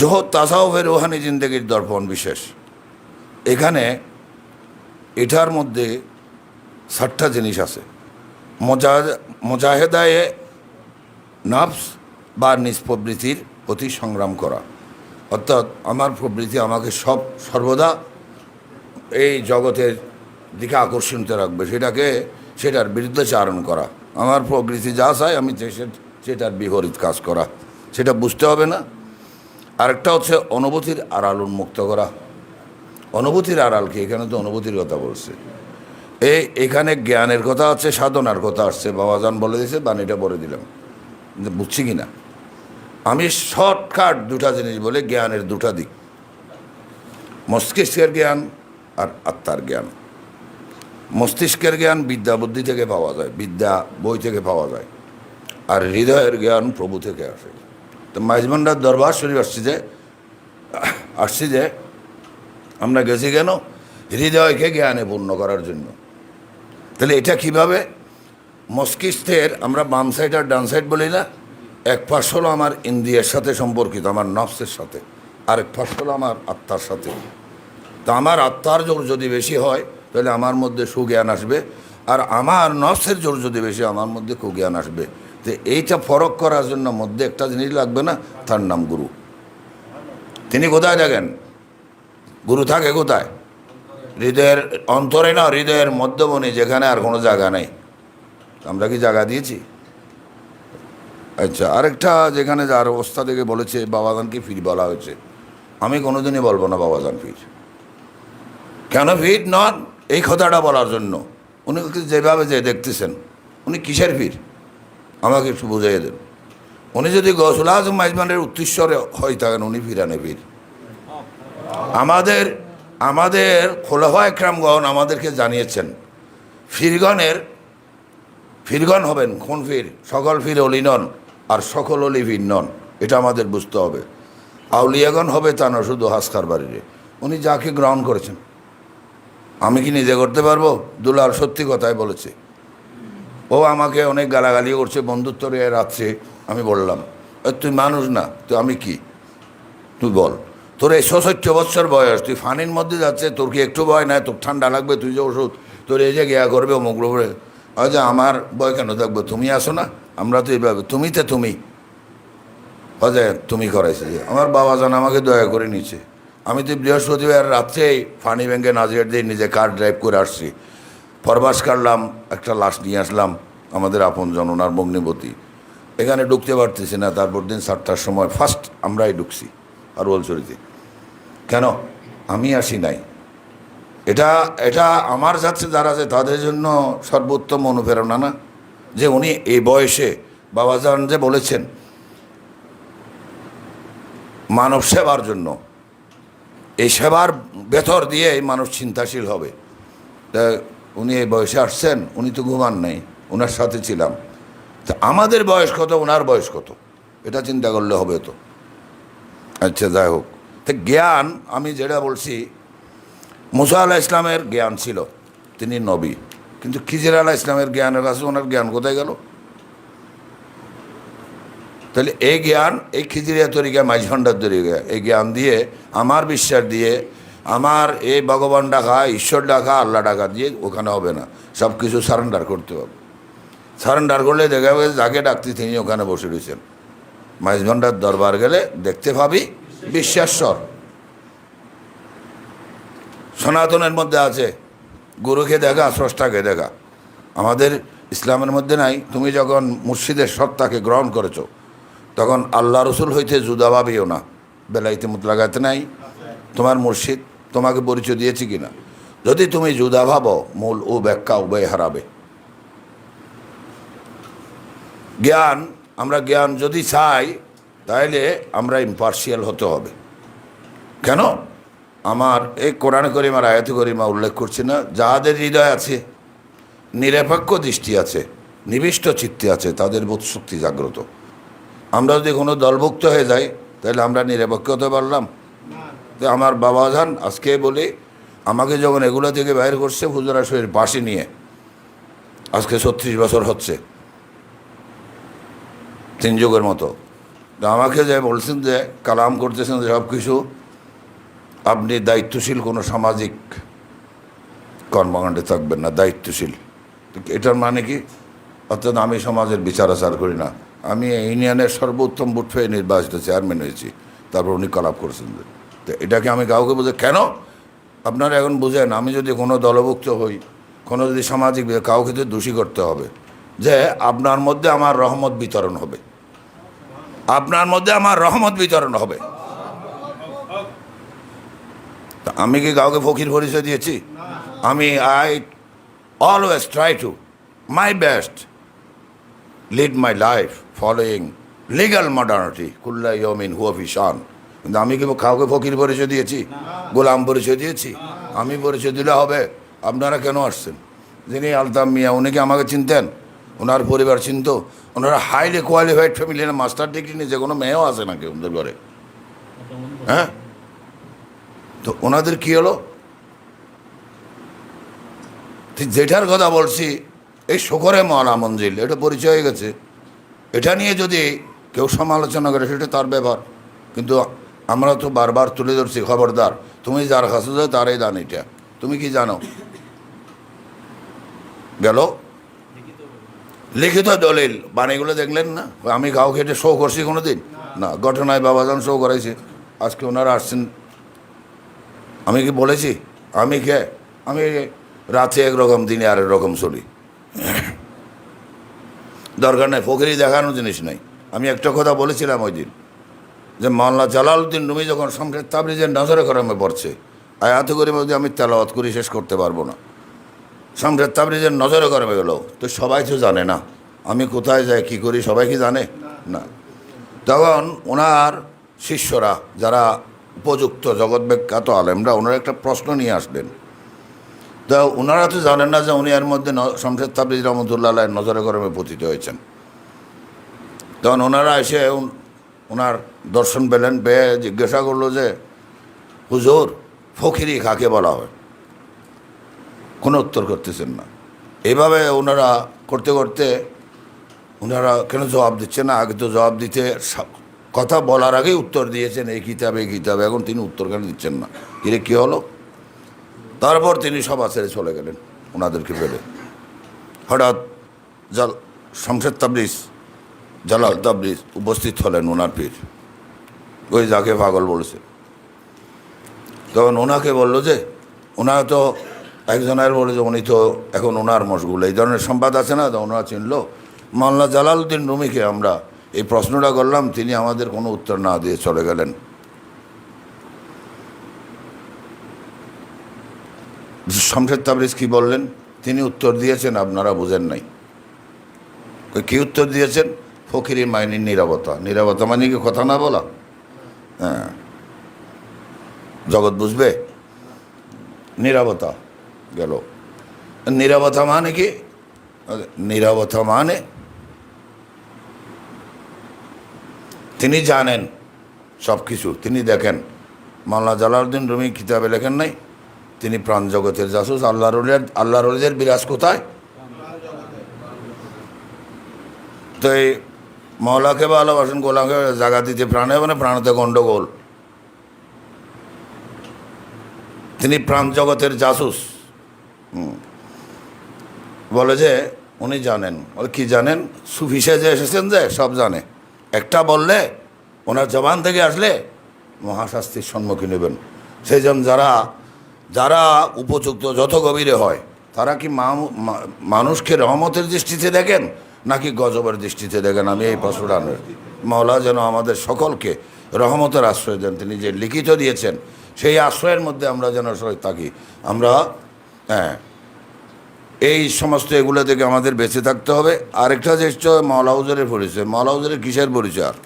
জোহদ তাসাউফের রুহানি জিন্দেগির দর্পণ বিশেষ। এখানে এটার মধ্যে 7টা জিনিস আছে। মুজাহেদায়ে নফস বা নিজ প্রবৃত্তির প্রতি সংগ্রাম করা, অর্থাৎ আমার প্রবৃত্তি আমাকে সর্বদা এই জগতের দিকে আকর্ষিত রাখবে, সেটার বিরুদ্ধে চারণ করা। আমার প্রবৃত্তি যা চায় আমি সেটার বিপরীত কাজ করা, সেটা বুঝতে হবে না। আরেকটা হচ্ছে অনুভূতির আড়াল উন্মুক্ত করা। অনুভূতির আড়াল কি? এখানে তো অনুভূতির কথা বলছে। এখানে জ্ঞানের কথা আছে, সাধনার কথা আসছে। বাবাজান বলে দিয়েছে, বাণীটা বলে দিলাম, বুঝছি কি না? আমি শর্টকাট 2টা জিনিস বলে, জ্ঞানের 2টা দিক, মস্তিষ্কের জ্ঞান আর আত্মার জ্ঞান। মস্তিষ্কের জ্ঞান বিদ্যা বুদ্ধি থেকে পাওয়া যায়, বিদ্যা বই থেকে পাওয়া যায়। আর হৃদয়ের জ্ঞান প্রভু থেকে আসে। তো মাইজভান্ডার দরবার শরীফ আসছি যে আমরা গেছি কেন? হৃদয়কে জ্ঞানে পূর্ণ করার জন্য। তাহলে এটা কিভাবে? মস্তিষ্কের আমরা বাম সাইড আর ডান সাইড বলি না? এক পাশ হলো আমার ইন্দ্রিয়ের সাথে সম্পর্কিত, আমার নফসের সাথে, আরেক পাশ হলো আমার আত্মার সাথে। তা আমার আত্মার জোর যদি বেশি হয় তাহলে আমার মধ্যে সুজ্ঞান আসবে, আর আমার নফসের জোর যদি বেশি আমার মধ্যে কুজ্ঞান আসবে। তো এইটা ফরক করার জন্য মধ্যে একটা জিনিস লাগবে না? তার নাম গুরু। তিনি কোথায় থাকেন? গুরু থাকে কোথায়? হৃদয়ের অন্তরে না, হৃদয়ের মধ্যমণি, যেখানে আর কোনো জায়গা নেই। আমরা কি জায়গা দিয়েছি? আচ্ছা, আরেকটা যেখানে যার অবস্থা থেকে বলেছে বাবাজানকে ফির বলা হয়েছে, আমি কোনোদিনই বলবো না বাবাজান ফির। কেন ফির নন? এই কথাটা বলার জন্য। উনি যেভাবে যে দেখতেছেন, উনি কিসের ফির আমাকে একটু বুঝিয়ে দেন। উনি যদি গৌসুল আজম মাইজবানের উত্তরস্বরে হয়ে থাকেন, উনি ফিরানে ফির। আমাদের খোলাফা একরামগণ আমাদেরকে জানিয়েছেন ফিরগণ হবেন। কোন ফির? সকল ফির অলি নন, আর সকল অলি ফির নন, এটা আমাদের বুঝতে হবে। আউলিয়াগণ হবে তা না, শুধু হাসকার বাড়িরে। উনি যাকে গ্রহণ করেছেন, আমি কি নিজে করতে পারবো? দুলাল সত্যি কথাই বলেছে। ও আমাকে অনেক গালাগালি করছে, বন্ধুত্ব রাত্রে। আমি বললাম, তুই মানুষ না, তো আমি কি? তুই বল, তোর 170 বছর বয়স, তুই ফানির মধ্যে যাচ্ছে, তোর কি একটু ভয় নাই? তোর ঠান্ডা লাগবে, তুই যে ওষুধ তোর এই যে গিয়া করবে অমুক করে। আচ্ছা, আমার ভয় কেন থাকবে? তুমি আসো না, আমরা তো এইভাবে তুমি অজয় তুমি করাইছে যে আমার বাবাজান আমাকে দয়া করে নিচ্ছে। আমি তো বৃহস্পতিবার রাত্রেই ফানি ব্যাংকে নাজিয়ার দিয়ে নিজে কার ড্রাইভ করে আসছি। ফরবাস কাটলাম, একটা লাশ নিয়ে আসলাম, আমাদের আপন জননার মগ্নিবতী। এখানে ঢুকতে পারতেছি না। তারপর দিন 7টার সময় ফার্স্ট আমরাই ঢুকছি আর ওলচরিতে। কেন? আমি আসি নাই, এটা এটা আমার কাছে যারা আছে তাদের জন্য সর্বোত্তম অনুপ্রেরণা না, যে উনি এই বয়সে বাবাজান যে বলেছেন মানব সেবার জন্য, এই সেবার ভেতর দিয়ে এই মানুষ চিন্তাশীল হবে। তা উনি এই বয়সে আসছেন, উনি তো ঘুমান নাই, ওনার সাথে ছিলাম। তা আমাদের বয়স কত, ওনার বয়স কত, এটা চিন্তা করলে হবে তো। আচ্ছা যাই হোক, তো জ্ঞান আমি যেটা বলছি, মুসা আলাহ ইসলামের জ্ঞান ছিল, তিনি নবী, কিন্তু খিজির আলাহ ইসলামের জ্ঞানের কাছে ওনার জ্ঞান কোথায় গেল? তাহলে এই জ্ঞান, এই খিজিরিয়া তরিকা, মাঝ ভান্ডার তরিকা, এই জ্ঞান দিয়ে, আমার বিশ্বাস দিয়ে, আমার এই ভগবান ডাকা, ঈশ্বর ডাকা, আল্লাহ ডাকা দিয়ে ওখানে হবে না। সব কিছু সারেন্ডার করতে হবে। সারেন্ডার করলে দেখা যাবে যাকে ডাকতে তিনি ওখানে বসে রয়েছেন। মাঝ ভান্ডার দরবার গেলে দেখতে পাবি বিশ্বাসস্বর। সনাতনের মধ্যে আছে গুরুকে দেখা, স্রষ্টাকে দেখা। আমাদের ইসলামের মধ্যে নাই। তুমি যখন মুর্শিদের সত্তাকে গ্রহণ করেছো, তখন আল্লাহ রসুল হইতে জুদা ভাবিও না। বেলাইতে মুতলাগাতে নাই। তোমার মুর্শিদ তোমাকে পরিচয় দিয়েছে কিনা? যদি তুমি জুদা ভাবো, মূল ও ব্যাখ্যা উভয় হারাবে। জ্ঞান, আমরা জ্ঞান যদি চাই, তাহলে আমরা ইম্পার্শিয়াল হতে হবে। কেন? আমার এই কোরআন করিমার আয়াত করিমা উল্লেখ করছি না, যাদের হৃদয় আছে, নিরপেক্ষ দৃষ্টি আছে, নিবিষ্ট চিত্তে আছে, তাদের বোধ শক্তি জাগ্রত। আমরা যদি কোনো দলভুক্ত হয়ে যাই, তাহলে আমরা নিরপেক্ষ হতে পারলাম? আমার বাবাজান আজকে বলি, আমাকে যখন এগুলো থেকে বাইর করছে হুজুরা শরীর পাশে নিয়ে, আজকে 36 বছর হচ্ছে, 3 যুগের মতো। আমাকে যে বলছেন যে কালাম করতেছেন যে সব কিছু আপনি দায়িত্বশীল কোনো সামাজিক কর্মকাণ্ডে থাকবেন না, দায়িত্বশীল। এটার মানে কি? অর্থাৎ আমি সমাজের বিচার আচার করি না। আমি ইউনিয়নের সর্বোত্তম ভোট পেয়ে নির্বাচিত চেয়ারম্যান হয়েছি, তারপর উনি কলাপ করছেন। তো এটাকে আমি কাউকে বুঝে কেন? আপনারা এখন বুঝেন, আমি যদি কোনো দলভুক্ত হই, কোনো যদি সামাজিক, কাউকে তো দোষী করতে হবে যে আপনার মধ্যে আমার রহমত বিতরণ হবে, আপনার মধ্যে আমার রহমত বিতরণ হবে। আমি কি কাউকে ফকির পরিচয় দিয়েছি? আমি I always try to my best lead my life following legal modernity কুল্লা ইয়মিন হুয়া ফি শান। কিন্তু আমি কি কাউকে ফকির পরিচয় দিয়েছি, গোলাম পরিচয় দিয়েছি? আমি পরিচয় দিলে হবে? আপনারা কেন আসছেন? যিনি আলতাফ মিয়া, উনি কি আমাকে চিনতেন? ওনার পরিবার চিনত? ওনারা highly qualified family, master degree নিয়ে যে কোনো মেয়েও আছে নাকি ওদের ঘরে? হ্যাঁ, তো ওনাদের কী হলো? ঠিক যেটার কথা বলছি, এই শকরে মওলা মঞ্জিল, এটা পরিচয় হয়ে গেছে। এটা নিয়ে যদি কেউ সমালোচনা করে সেটা তার ব্যাপার, কিন্তু আমরা তো বারবার তুলে ধরছি, খবরদার, তুমি যার কাছে যাও তারাই দান। এটা তুমি কি জানো? গেল লিখিত দলিল বাণীগুলো দেখলেন না? আমি কাউকে এটা শো করছি কোনো দিন না। ঘটনায় বাবাজান শো করাইছে, আজকে ওনারা আসছেন। আমি কি বলেছি? আমি রাতে একরকম, দিনে আরেক রকম চলি। দরকার নাই, ফকিরি দেখানোর জিনিস নাই। আমি একটা কথা বলেছিলাম ওই দিন, যে মাওলানা জালালউদ্দিন রুমি যখন শামসুদ তাবরিজের নজরে করমে পড়ছে, আয়াত করে যদি আমি তেলাওয়াত করি শেষ করতে পারবো না। শামসুদ তাবরিজের নজরে করমে গেল, তো সবাই তো জানে না আমি কোথায় যাই, কী করি, সবাই কি জানে না? তখন ওনার শিষ্যরা, যারা উপযুক্ত জগৎ বিখ্যাত আলেমরা, ওনারা একটা প্রশ্ন নিয়ে আসলেন। তো ওনারা তো জানেন না যে উনি এর মধ্যে শামসুদ তাবরিজ রহমতুল্লাহ আলাইহির নজরে করমে পতিত হয়েছেন। তখন ওনারা এসে ওনার দর্শন পেলেন, পেয়ে জিজ্ঞাসা করলো যে হুজুর, ফকিরি কাকে বলা হয়? কোনো উত্তর করতেছেন না। এভাবে ওনারা করতে করতে ওনারা কেন জবাব দিচ্ছেন না? আগে তো জবাব দিতে, কথা বলার আগেই উত্তর দিয়েছেন এই কিতাবে, এই কিতাবে, এখন তিনি উত্তর কেন দিচ্ছেন না? কিরে কী হলো? তারপর তিনি সভা ছেড়ে চলে গেলেন ওনাদেরকে পেলে। হঠাৎ শামসুদ তাবরিজ, জালাল তাবরিজ উপস্থিত হলেন, ওনার পীর, ওই যাকে পাগল বলেছে। তখন ওনাকে বললো যে, ওনারা তো একজনের বলে যে উনি তো এখন ওনার মশগুল, এই ধরনের সংবাদ আছে না? তো ওনারা চিনলো মাওলানা জালালউদ্দিন রুমিকে আমরা এই প্রশ্নটা করলাম, তিনি আমাদের কোনো উত্তর না দিয়ে চলে গেলেন। শামসের তাবরিজ কি বললেন? তিনি উত্তর দিয়েছেন, আপনারা বুঝেন নাই। কি উত্তর দিয়েছেন? ফকিরি মাইনির নীরবতা। নীরবতা মানে কি কথা না বলা? হ্যাঁ, জগৎ বুঝবে। নীরবতা গেল। নীরবতা মানে কি? নীরবতা মানে তিনি জানেন সব কিছু, তিনি দেখেন। মাওলানা জালালউদ্দিন রুমি কিতাবে লেখেন নাই, তিনি প্রাণ জগতের জাসুস। আল্লাহর ওলিদের বিরাজ কোথায়? তো এই মওলাকে ভালোবাসেন, গোলামকে জাগা দিতে প্রাণে, মানে প্রাণতে গণ্ডগোল। তিনি প্রাণ জগতের জাসুস। বলে যে উনি জানেন। বলে কি জানেন? সুফি সেজে এসেছেন যে সব জানে। একটা বললে ওনার জবান থেকে আসলে মহাশাস্তির সম্মুখীন হবেন। সেই জন্য যারা উপযুক্ত যত গভীরে হয়, তারা কি মানুষকে রহমতের দৃষ্টিতে দেখেন নাকি গজবের দৃষ্টিতে দেখেন? আমি এই প্রশ্নটা মাওলা যেন আমাদের সকলকে রহমতের আশ্রয় দেন। তিনি যে লিখিত দিয়েছেন সেই আশ্রয়ের মধ্যে আমরা যেন থাকি। আমরা এই সমস্ত এগুলো থেকে আমাদের বেঁচে থাকতে হবে। আরেকটা যে মাওলা হুজুরের পরিচয়। মাওলা হুজুরের কিসের পরিচয়?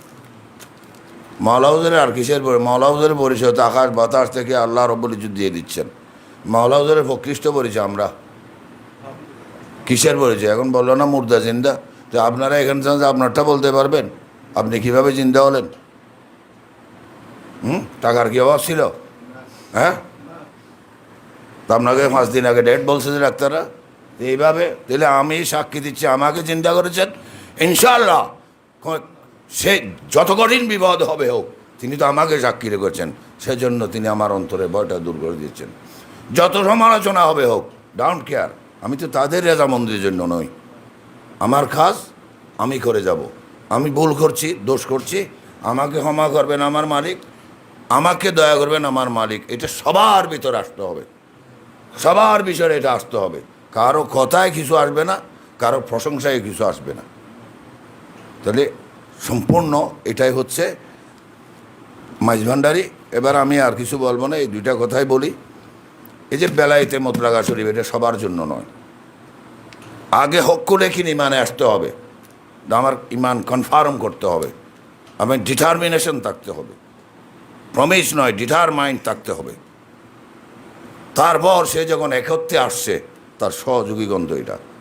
মাওলা হুজুরের আর কিসের পরিচয়? মাওলা হুজুরের পরিচয় তো আকাশ বাতাস থেকে আল্লাহ রব্বুল ইজ্জত দিয়ে দিচ্ছেন। মাওলা হুজুরের প্রকৃষ্ট পরিচয় আমরা কিসের পরিচয়? এখন বললো না মুর্দা জিন্দা, যে আপনারা এখানে যে আপনারটা বলতে পারবেন আপনি কিভাবে জিন্দা হলেন? টাকার কি অভাব ছিল? হ্যাঁ, তো আপনাকে 5 দিন আগে ডেট বলছে যে ডাক্তাররা। এইভাবে তাহলে আমি সাক্ষী দিচ্ছি আমাকে চিন্তা করেছেন। ইনশাআল্লাহ সে যত কঠিন বিপদ হবে হোক, তিনি তো আমাকে সাক্ষী রেখেছেন। সেজন্য তিনি আমার অন্তরে ভয়টা দূর করে দিচ্ছেন। যত সমালোচনা হবে হোক, ডাউন্ট কেয়ার। আমি তো তাদের রেজামন্দির জন্য নই। আমার কাজ আমি করে যাব। আমি ভুল করছি, দোষ করছি, আমাকে ক্ষমা করবেন আমার মালিক, আমাকে দয়া করবেন আমার মালিক। এটা সবার ভিতরে আসতে হবে, সবার বিষয়ে এটা আসতে হবে। কারো কথায় কিছু আসবে না, কারো প্রশংসায় কিছু আসবে না। তাহলে সম্পূর্ণ এটাই হচ্ছে মাইজভান্ডারি। এবার আমি আর কিছু বলবো না, এই 2টা কথাই বলি। এই যে বেলায়েতে মুতলাকা শরীফ, এটা সবার জন্য নয়। আগে হক্কু লেখিন ইমানে আসতে হবে, আমার ইমান কনফার্ম করতে হবে, আমি ডিটারমিনেশন থাকতে হবে, প্রমিস নয় ডিটারমাইন্ড থাকতে হবে। তারপর সে যখন একত্রে আসছে তার সহযোগী গ্রন্থ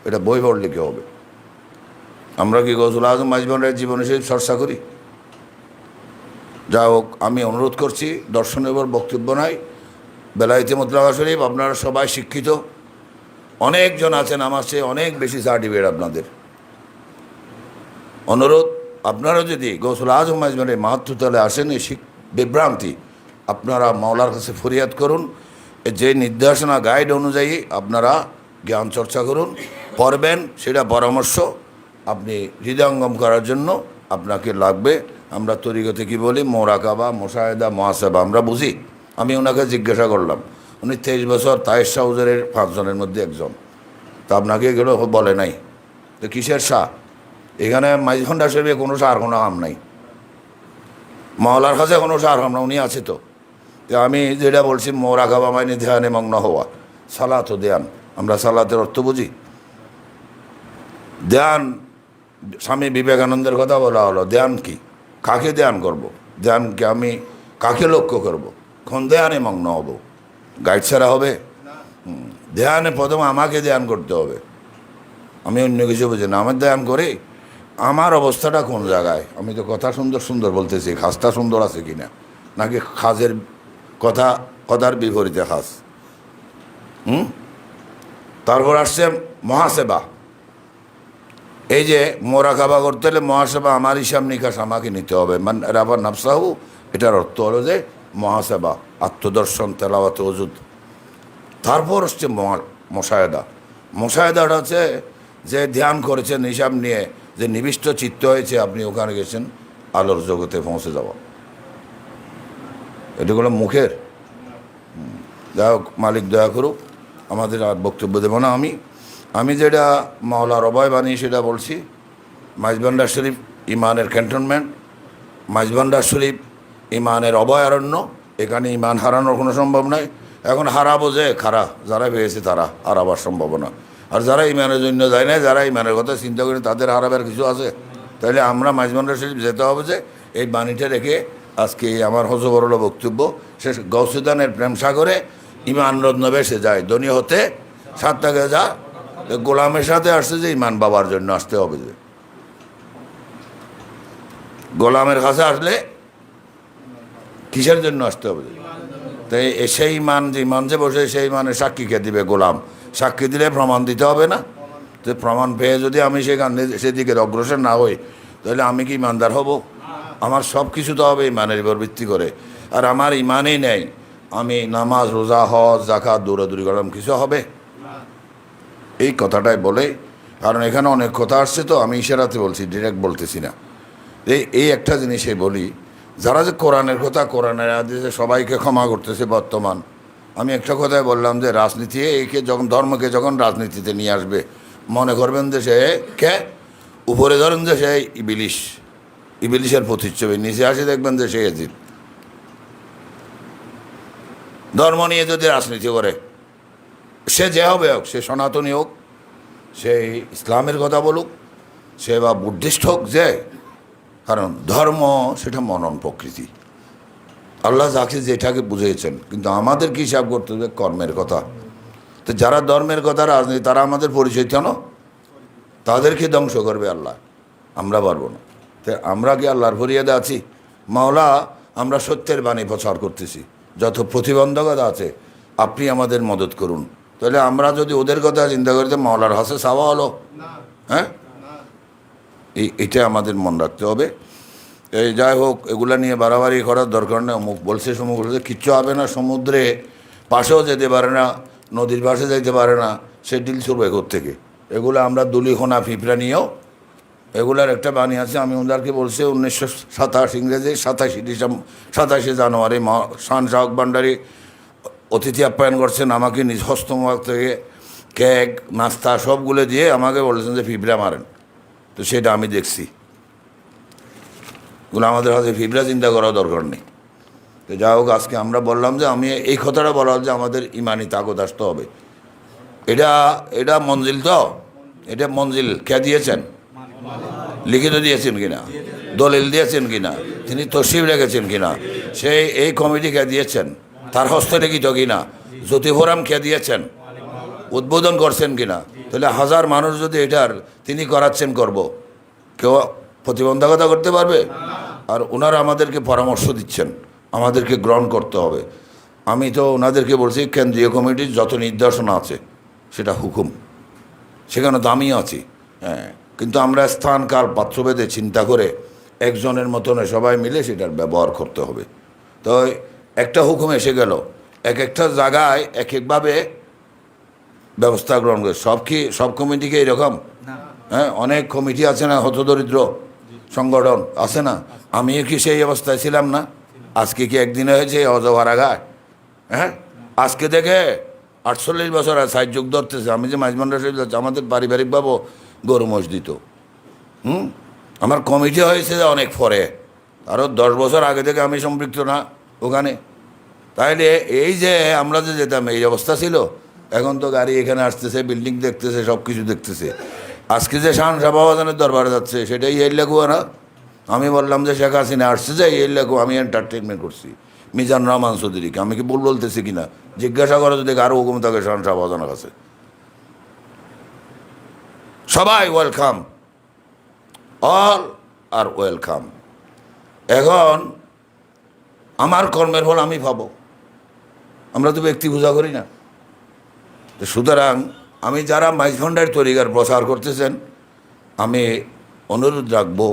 এটা বই লিখে হবে। আমরা কি গৌসুল আজম মাইজভান্ডারির জীবনী শরীফ চর্চা করি? যা হোক, আমি অনুরোধ করছি, দর্শনের উপর বক্তব্য নাই। বেলায়েতে মুতলাকা শরীফ আপনারা সবাই শিক্ষিত, অনেকজন আছেন আমার চেয়ে অনেক বেশি সার্টিফিকেট আপনাদের। অনুরোধ, আপনারা যদি গৌসুল আজম মাইজভান্ডারির মাহাত্ম্যতলে আসেন, এই বিভ্রান্তি আপনারা মাওলার কাছে ফরিয়াদ করুন। যে নির্দেশনা গাইড অনুযায়ী আপনারা জ্ঞান চর্চা করুন, পড়বেন, সেটা পরামর্শ আপনি হৃদয়ঙ্গম করার জন্য আপনাকে লাগবে। আমরা তরিকতে কি বলি? মোরাকাবা, মোশাহেদা, মুহাসাবা আমরা বুঝি। আমি ওনাকে জিজ্ঞাসা করলাম, উনি 23 বছর তায়ের শাহ হুজুরের 5 জনের মধ্যে একজন। তা আপনাকে এগুলো বলে নাই তো কিসের শাহ? এখানে মাইজভান্ডার শরীফে কোনো সার কোনো আম নাই, মাওলার কাছে কোনো সার হাম না, উনি আছে তো। আমি যেটা বলছি মোরাকাবা মানে ধ্যানে মগ্ন হওয়া, সালাত ও ধ্যান। আমরা সালাতের অর্থ বুঝি। ধ্যান, স্বামী বিবেকানন্দের কথা বলা হলো, ধ্যান কি? কাকে ধ্যান করব? ধ্যানকে আমি কাকে লক্ষ্য করব? কোন ধ্যানে মগ্ন হব? গাইড ছাড়া হবে? ধ্যানে প্রথমে আমাকে ধ্যান করতে হবে। আমি অন্য কিছু বুঝি না। আমার ধ্যান করে আমার অবস্থাটা কোন জায়গায়। আমি তো কথা সুন্দর সুন্দর বলতেছি, খাসটা সুন্দর আছে কিনা, নাকি খাজের কথার বিপরীতে খাস। তারপর আসছে মহাসেবা। এই যে মোরাকাবা করতে হলে মহাসেবা, আমার হিসাব নিকাশ আমাকে নিতে হবে। রাবার নাফসাহু, এটার অর্থ হলো যে মহাসেবা, আত্মদর্শন, তেলাওয়াত, ওজুদ। তারপর হচ্ছে মোশাহেদা। মোশাহেদাটা হচ্ছে যে ধ্যান করেছেন হিসাব নিয়ে, যে নিবিষ্ট চিত্ত হয়েছে, আপনি ওখানে গেছেন আলোর জগতে পৌঁছে যাওয়া। এটাগুলো মুখের। যাই হোক, মালিক দয়া করুক, আমাদের আর বক্তব্য দেব না। আমি যেটা মাওলার অভয় বাণী সেটা বলছি। মাইজভান্ডার শরীফ ইমানের ক্যান্টনমেন্ট, মাইজভান্ডার শরীফ ইমানের অভয়ারণ্য। এখানে ইমান হারানোর কোনো সম্ভব নয়। এখন হারাবো যে খারা যারা পেয়েছে তারা হারাবার সম্ভাবনা, আর যারা ইমানের জন্য যায় না, যারা ইমানের কথা চিন্তা করে তাদের হারাবার কিছু আছে? তাহলে আমরা মাইজবান্ডার শরীফ যেতে হবে যে এই বাণীটা রেখে আজকে আমার হজবরল বক্তব্য শেষ। গৌসুদানের প্রেম সাগরে ইমান রত্ন বেসে যায়, ধনী হতে সাত টাকা যা। গোলামের সাথে আসছে যে ইমান বাবার জন্য আসতে হবে, যে গোলামের কাছে আসলে কিসের জন্য আসতে হবে? তাই সেই মান যে মঞ্চে বসে সেই মানে সাক্ষী কে দিবে? গোলাম সাক্ষী দিলে প্রমাণ দিতে হবে না? তো প্রমাণ পেয়ে যদি আমি সেদিকে অগ্রসর না হই, তাহলে আমি কি ইমানদার হব? আমার সব কিছু তো হবে ইমানের উপর ভিত্তি করে, আর আমার ইমানই নেই, আমি নামাজ রোজা হজ জাকাত দৌড়াদৌড়ি করলাম, কিছু হবে? এই কথাটাই বলে, কারণ এখানে অনেক কথা আসছে তো আমি ইশারাতে বলছি, ডিরেক্ট বলতেছি না। এই একটা জিনিসই বলি, যারা যে কোরআনের কথা কোরআনের হাদিসে সবাইকে ক্ষমা করতেছে বর্তমান, আমি একটা কথাই বললাম যে রাজনীতি একে যখন ধর্মকে যখন রাজনীতিতে নিয়ে আসবে, মনে করবেন যে সে কে উপরে ধরেন যে সে ইবিলিশের প্রতিচ্ছবি, নিচে আসে দেখবেন যে সে এজিদ। ধর্ম নিয়ে যদি রাজনীতি করে, সে যে হবে হোক, সে সনাতনী হোক, সে ইসলামের কথা বলুক, সে বা বুদ্ধিস্ট হোক, যে কারণ ধর্ম সেটা মনন প্রকৃতি, আল্লাহ যাকে যেটাকে বুঝিয়েছেন, কিন্তু আমাদের কি হিসাব করতে হবে? কর্মের কথা। তো যারা ধর্মের কথা রাজনীতি, তারা আমাদের পরিচয় কেন? তাদেরকে ধ্বংস করবে আল্লাহ, আমরা পারবো না। তো আমরা কি আল্লাহর ফরিয়াদে আছি? মাওলা, আমরা সত্যের বাণী প্রচার করতেছি, যত প্রতিবন্ধকতা আছে আপনি আমাদের মদত করুন। তাহলে আমরা যদি ওদের কথা চিন্তা করি, মাওলার হাসে চাওয়া হলো? হ্যাঁ, এটা আমাদের মন রাখতে হবে। এই যাই হোক, এগুলা নিয়ে বাড়াবাড়ি করার দরকার নেই। অমুক বলছে সমুক বলছে, কিচ্ছু হবে না। সমুদ্রে পাশেও যেতে পারে না, নদীর পাশে যেতে পারে না, সে ডিল ছুড়বে থেকে। এগুলো আমরা দুলিখোনা পিঁপড়া নিয়েও, এগুলার একটা বাণী আছে, আমি ওদেরকে বলছি 1927 ইংরেজি 27 জানুয়ারি শান শাহ ভান্ডারী অতিথি আপ্যায়ন করছেন আমাকে, নিজ হস্তমুখ থেকে কেক নাস্তা সবগুলো দিয়ে আমাকে বলেছেন যে পিঁপড়া মারেন। তো সেটা আমি দেখছি, ওগুলো আমাদের হাতে পিঁপড়া চিন্তা করার দরকার নেই। তো যাই হোক, আজকে আমরা বললাম যে আমি এই কথাটা বলা যে আমাদের ইমানি তাকত আসতে হবে। এটা মঞ্জিল, তো এটা মঞ্জিল কে দিয়েছেন? লিখিত দিয়েছেন কিনা, দলিল দিয়েছেন কিনা, তিনি তসিব রেখেছেন কিনা, সেই এই কমিটি কে দিয়েছেন, তার হস্তলিখিত কিনা, জ্যোতি ফোরাম কে দিয়েছেন, উদ্বোধন করছেন কিনা। তাহলে হাজার মানুষ যদি এটার তিনি করাচ্ছেন করব, কেউ প্রতিবন্ধকতা করতে পারবে? আর ওনারা আমাদেরকে পরামর্শ দিচ্ছেন, আমাদেরকে গ্রহণ করতে হবে। আমি তো ওনাদেরকে বলছি, কেন্দ্রীয় কমিটির যত নির্দেশনা আছে সেটা হুকুম, সেখানে তো আমিও আছি। হ্যাঁ, কিন্তু আমরা স্থান কাল পাত্রভেদে চিন্তা করে একজনের মতন সবাই মিলে সেটার ব্যবহার করতে হবে। তো একটা হুকুম এসে গেল, একটা জায়গায় এক একভাবে ব্যবস্থা গ্রহণ করে। সব কমিটিকে এরকম? হ্যাঁ, অনেক কমিটি আছে না, হতদরিদ্র সংগঠন আছে না? আমিও কি সেই অবস্থায় ছিলাম না? আজকে কি একদিনে হয়েছে অজভারা গায়? হ্যাঁ, আজকে দেখে 48 বছর আর 60 যুগ ধরতেছে। আমি যে মাইজবান্ডার শরীফ যাচ্ছি, আমাদের পারিবারিকভাবে গরু মোষ দিত। আমার কমিটি হয়েছে অনেক পরে, আরও 10 বছর আগে থেকে আমি সম্পৃক্ত না ওখানে। তাইলে এই যে আমরা যে যেতাম, এই অবস্থা ছিল। এখন তো গাড়ি এখানে আসতেছে, বিল্ডিং দেখতেছে, সব কিছু দেখতেছে। আজকে যে শান শাহ বাবাজানের দরবারে যাচ্ছে, সেটাই এই লেখুয়া না? আমি বললাম যে শেখ হাসিনা আসছে, যে এই লেখু, আমি এন্টারটেনমেন্ট করছি মিজান রহমান চৌধুরীকে। আমি কি ভুল বলতেছি কিনা জিজ্ঞাসা করো, যদি আরও হুকুম থাকে শান শাহ বাবাজানের কাছে। সবাই ওয়েলকাম, অল আর ওয়েলকাম। এখন আমার কর্মের ফল আমি পাবো, আমরা তো ব্যক্তি পূজা করি না। সুতরাং আমি যারা মাইজভান্ডারী তরিকার প্রচার করতেছেন, আমি অনুরোধ রাখবো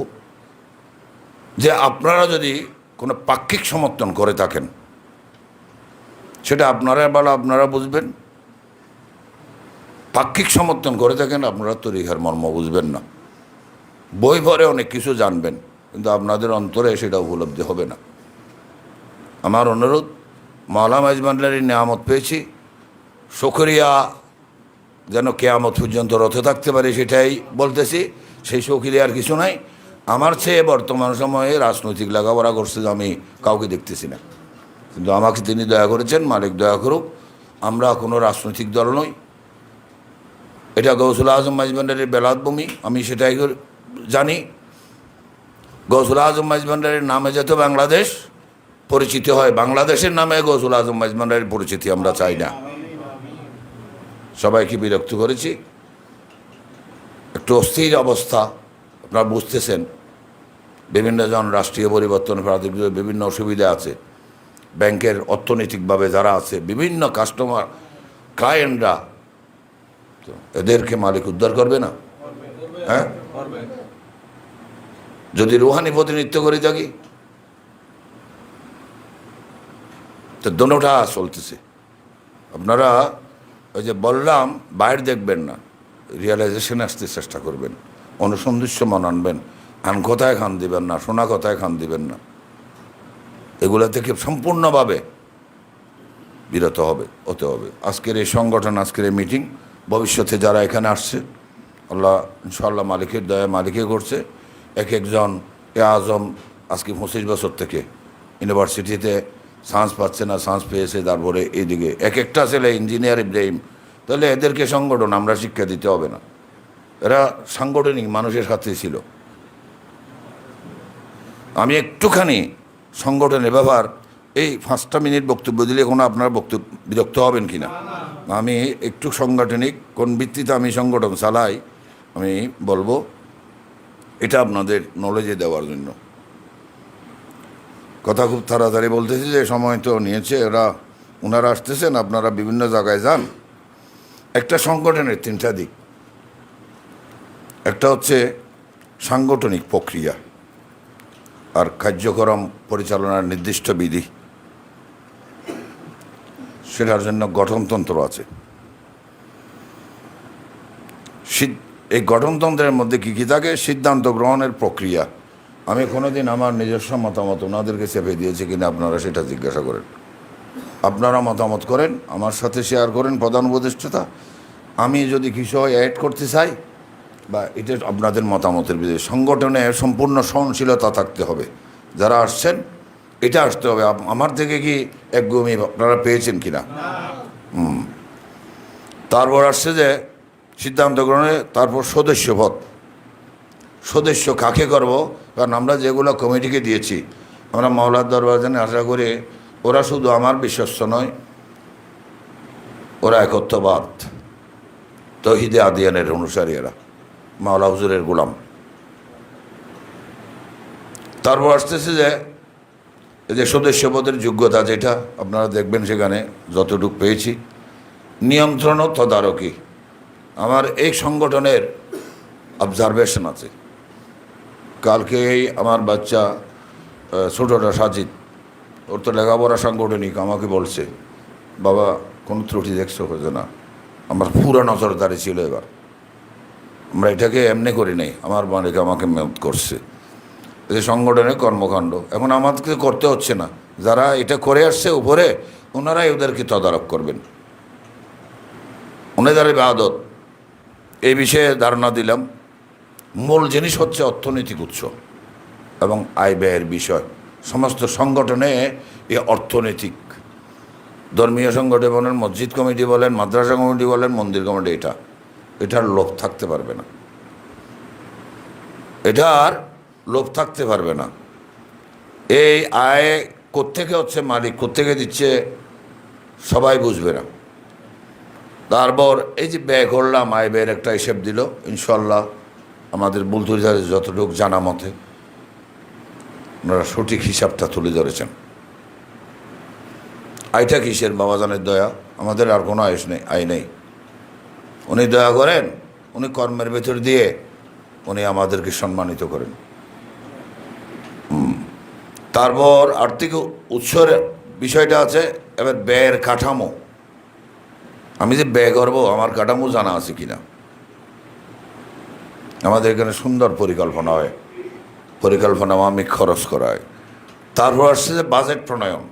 যে আপনারা যদি কোনো পাক্ষিক সমর্থন করে থাকেন, সেটা আপনারা বুঝবেন। পাক্ষিক সমর্থন করে থাকেন, আপনারা তরিকার মর্ম বুঝবেন না। বই পড়ে অনেক কিছু জানবেন, কিন্তু আপনাদের অন্তরে সেটা উপলব্ধি হবে না। আমার অনুরোধ, মাওলানা মাইজভান্ডারীর নিয়ামত পেয়েছি, শুকরিয়া যেন কেয়ামত পর্যন্ত রথে থাকতে পারে, সেটাই বলতেছি। সেই শুকরিয়া আর কিছু নাই। আমার চেয়ে বর্তমান সময়ে রাজনৈতিক লেখাপড়া করছে আমি কাউকে দেখতেছি না, কিন্তু আমাকে তিনি দয়া করেছেন, মালিক দয়া করুক। আমরা কোনো রাজনৈতিক দল নই, এটা গৌসুল আজম মাইজভান্ডারির বেলাত ভূমি, আমি সেটাই জানি। গৌসুল আজম মাইজভান্ডারির নামে যাতে বাংলাদেশ পরিচিত হয়, বাংলাদেশের নামে গৌসুল আজম মাইজভান্ডারির পরিচিতি আমরা চাই না। সবাইকে বিরক্ত করেছি, একটু অস্থির অবস্থা আপনারা বুঝতেছেন। বিভিন্ন জন রাষ্ট্রীয় পরিবর্তন, প্রাথমিক বিভিন্ন অসুবিধা আছে, ব্যাংকের অর্থনৈতিকভাবে যারা আছে, বিভিন্ন কাস্টমার ক্লায়েন্টরা, তো এদেরকে মালিক উদ্ধার করবে না? হ্যাঁ, যদি রুহানি প্রতিনিধিত্ব করে থাকি তো দোনোটা চলতেছে। আপনারা ওই যে বললাম বাইরে দেখবেন না, রিয়েলাইজেশনে আসতে চেষ্টা করবেন, অনুসন্ধিৎস মান আনবেন, কথায় খান দিবেন না, শোনা কথায় খান দিবেন না, এগুলো থেকে সম্পূর্ণভাবে বিরত হতে হবে। আজকের এই সংগঠন, আজকের এই মিটিং, ভবিষ্যতে যারা এখানে আসছে আল্লাহ ইনশাআল্লাহ মালিকের দয়া মালিকে করছে। এক একজন আজম আজকে 25 বছর থেকে ইউনিভার্সিটিতে চান্স পাচ্ছে না, চান্স পেয়েছে, তারপরে এইদিকে এক একটা ছেলে ইঞ্জিনিয়ার ইব্রাহিম, তাহলে এদেরকে সংগঠন আমরা শিক্ষা দিতে হবে না? এরা সাংগঠনিক মানুষের সাথে ছিল। আমি একটুখানি সংগঠনের ব্যাপার, এই 5টা মিনিট বক্তব্য দিলে কোনো আপনার বিরক্ত হবেন কি না? আমি একটু সাংগঠনিক কোন ভিত্তিতে আমি সংগঠন চালাই আমি বলবো, এটা আপনাদের নলেজে দেওয়ার জন্য। কথা খুব তাড়াতাড়ি বলতেছি যে সময় তো নিয়েছে, ওনারা আসতেছেন, আপনারা বিভিন্ন জায়গায় যান। একটা সংগঠনের 3টা দিক। একটা হচ্ছে সাংগঠনিক প্রক্রিয়া আর কার্যক্রম পরিচালনার নির্দিষ্ট বিধি, সেটার জন্য গঠনতন্ত্র আছে। এই গঠনতন্ত্রের মধ্যে কী কী থাকে? সিদ্ধান্ত গ্রহণের প্রক্রিয়া। আমি কোনোদিন আমার নিজস্ব মতামত ওনাদেরকে চেপে দিয়েছি কিনা আপনারা সেটা জিজ্ঞাসা করেন। আপনারা মতামত করেন, আমার সাথে শেয়ার করেন প্রধান উপদেষ্টা। আমি যদি কিছু অ্যাড করতে চাই বা এটা আপনাদের মতামতের বিরুদ্ধে, সংগঠনে সম্পূর্ণ সহনশীলতা থাকতে হবে। যারা আসছেন এটা আসতে হবে। আমার থেকে কি একদমই আপনারা পেয়েছেন কিনা? তারপর আসছে যে সিদ্ধান্ত গ্রহণে, তারপর সদস্যপদ। সদস্য কাকে করব? কারণ আমরা যেগুলো কমিটিকে দিয়েছি, আমরা মাওলার দরবার জানি, আশা করি ওরা শুধু আমার বিশ্বস্ত নয়, ওরা একত্ববাদ তৌহিদে আদিয়ানের অনুসারী, এরা মাওলা হুজুরের গোলাম। তারপর আসতেছে যে এই যে সদস্যপদের যোগ্যতা, যেটা আপনারা দেখবেন সেখানে যতটুকু পেয়েছি, নিয়ন্ত্রণ ও তদারকি। আমার এই সংগঠনের অবজারভেশন আছে। কালকেই আমার বাচ্চা ছোটোটা সাজিদ, ওর তো লেখাপড়া সাংগঠনিক, আমাকে বলছে বাবা কোনো ত্রুটি দেখছো? হয়েছে না, আমার পুরো নজরদারি ছিল। এবার আমরা এটাকে এমনি করি নাই, আমার মালিক আমাকে মেহনত করছে। এই সংগঠনের কর্মকাণ্ড এখন আমাদেরকে করতে হচ্ছে না, যারা এটা করে আসছে উপরে, ওনারাই ওদেরকে তদারক করবেন। ওনাদের ইবাদত, এই বিষয়ে ধারণা দিলাম। মূল জিনিস হচ্ছে অর্থনৈতিক উৎস এবং আয় ব্যয়ের বিষয়। সমস্ত সংগঠনে এই অর্থনৈতিক, ধর্মীয় সংগঠন বলেন, মসজিদ কমিটি বলেন, মাদ্রাসা কমিটি বলেন, মন্দির কমিটি, এটার লোভ থাকতে পারবে না। এটার লোভ থাকতে পারবে না। এই আয় কোত্থেকে হচ্ছে, মালিক কোত্থেকে দিচ্ছে, সবাই বুঝবে না। তারপর এই যে ব্যয় করলাম, আয় ব্যয়ের একটা হিসেব দিল। ইনশাল্লাহ আমাদের বুলতুজারের যতটুকু জানা মতে ওনারা সঠিক হিসাবটা তুলে ধরেছেন। আয়টা কিসের? বাবাজানের দয়া, আমাদের আর কোনো আয় নেই। উনি দয়া করেন, উনি কর্মের ভেতর দিয়ে উনি আমাদেরকে সম্মানিত করেন। তারপর আর্থিক উৎসের বিষয়টা আছে। এবার ব্যয়ের কাঠামো, আমি যে ব্যয় করবো আমার কাঠামো জানা আছে কিনা। আমাদের এখানে সুন্দর পরিকল্পনা হয়, পরিকল্পনা আমি খরচ করা হয়। তারপর আসছে যে বাজেট প্রণয়ন।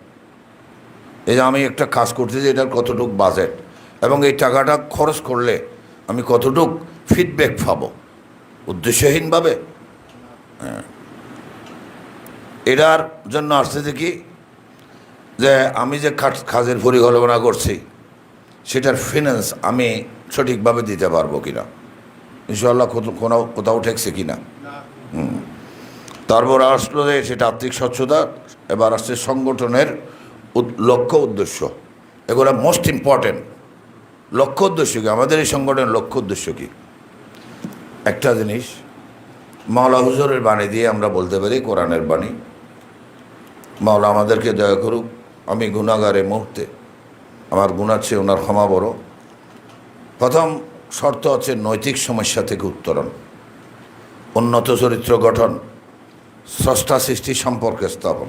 এই যে আমি একটা কাজ করতেছি, এটার কতটুক বাজেট এবং এই টাকাটা খরচ করলে আমি কতটুক ফিডব্যাক পাবো উদ্দেশ্যহীনভাবে। হ্যাঁ, এটার জন্য আসছে যে কি, যে আমি যে কাজের পরিকল্পনা করছি সেটার ফিনান্স আমি সঠিকভাবে দিতে পারবো কিনা, ইনশাআল্লাহ কোথাও ঠেকছে কিনা। তারপর আসলো যে সেটা আর্থিক স্বচ্ছতা, এবার আসছে সংগঠনের লক্ষ্য উদ্দেশ্য। এগুলো মোস্ট ইম্পর্টেন্ট। লক্ষ্য উদ্দেশ্য কী? আমাদের এই সংগঠনের লক্ষ্য উদ্দেশ্য কী? একটা জিনিস মাওলা হুজুরের বাণী দিয়ে আমরা বলতে পারি, কোরআনের বাণী। মাওলা আমাদেরকে দয়া করুক, আমি গুনাহগার এই মুহূর্তে, আমার গুনার চেয়ে ওনার ক্ষমা বড়। প্রথম শর্ত হচ্ছে নৈতিক সমস্যা থেকে উত্তরণ, উন্নত চরিত্র গঠন, স্রষ্টা সৃষ্টি সম্পর্কে স্থাপন।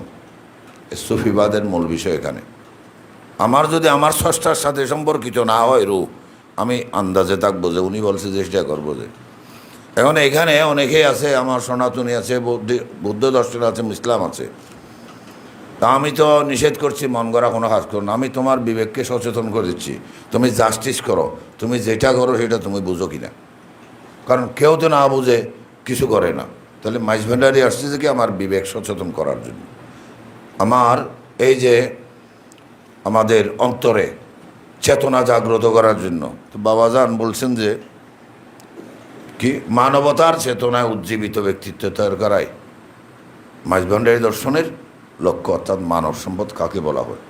সুফিবাদের মূল বিষয় এখানে। আমার যদি আমার স্রষ্টার সাথে সম্পর্কিত না হয় রূপ, আমি আন্দাজে থাকবো যে উনি বলছে চেষ্টা করবো যে। এখন এখানে অনেকেই আছে, আমার সনাতনী আছে, বৌদ্ধ দর্শন আছে, ইসলাম আছে। তা আমি তো নিষেধ করছি মন গড়া কোনো কাজ করো না। আমি তোমার বিবেককে সচেতন করে দিচ্ছি, তুমি জাস্টিস করো, তুমি যেটা করো সেটা তুমি বুঝো কিনা। কারণ কেউ তো না বুঝে কিছু করে না। তাহলে মাইজভান্ডারি আসছে যে কি আমার বিবেক সচেতন করার জন্য, আমার এই যে আমাদের অন্তরে চেতনা জাগ্রত করার জন্য। তো বাবাজান বলছেন যে কি মানবতার চেতনায় উজ্জীবিত ব্যক্তিত্ব তৈরি করাই মাইজভান্ডারি দর্শনের লক্ষ্য। অর্থাৎ মানব সম্পদ কাকে বলা হয়?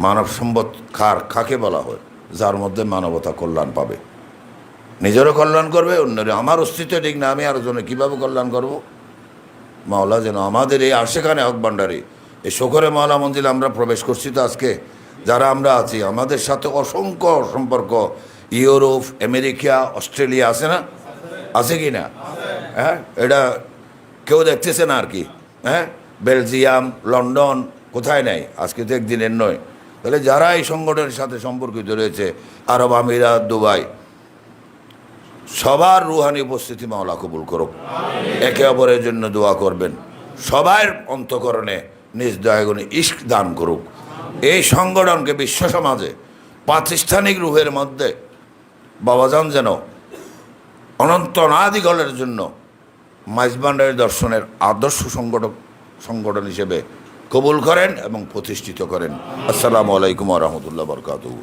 মানব সম্পদ কাকে বলা হয়? যার মধ্যে মানবতা কল্যাণ পাবে, নিজেরও কল্যাণ করবে, অন্যের। আমার অস্তিত্ব ঠিক না, আমি আরও জনে কীভাবে কল্যাণ করব? মাওলা যেন আমাদের এই আশেখানে হক ভান্ডারি, এই শোকরে মাওলা মঞ্জিলে আমরা প্রবেশ করছি। তো আজকে যারা আমরা আছি, আমাদের সাথে অসংখ্য সম্পর্ক ইউরোপ, আমেরিকা, অস্ট্রেলিয়া আছে না? আছে কি না? হ্যাঁ, এটা কেউ দেখতেছে না আর কি। হ্যাঁ, বেলজিয়াম, লন্ডন, কোথায় নাই, আজকে তো একদিনের নয়। তাহলে যারা এই সংগঠনের সাথে সম্পর্কিত রয়েছে, আরব আমিরাত, দুবাই, সবার রুহানি উপস্থিতি মাওলা কবুল করুক। একে অপরের জন্য দোয়া করবেন, সবার অন্তঃকরণে নিজ দয়াগুণে ইশক দান করুক। এই সংগঠনকে বিশ্ব সমাজে প্রাতিষ্ঠানিক রূপের মধ্যে বাবাজান যেন অনন্ত অনাদিকালের জন্য মাইজভান্ডারি দর্শনের আদর্শ সংগঠন হিসেবে কবুল করেন এবং প্রতিষ্ঠিত করেন। আসসালামু আলাইকুম ওয়া রাহমাতুল্লাহি ওয়া বারাকাতুহু।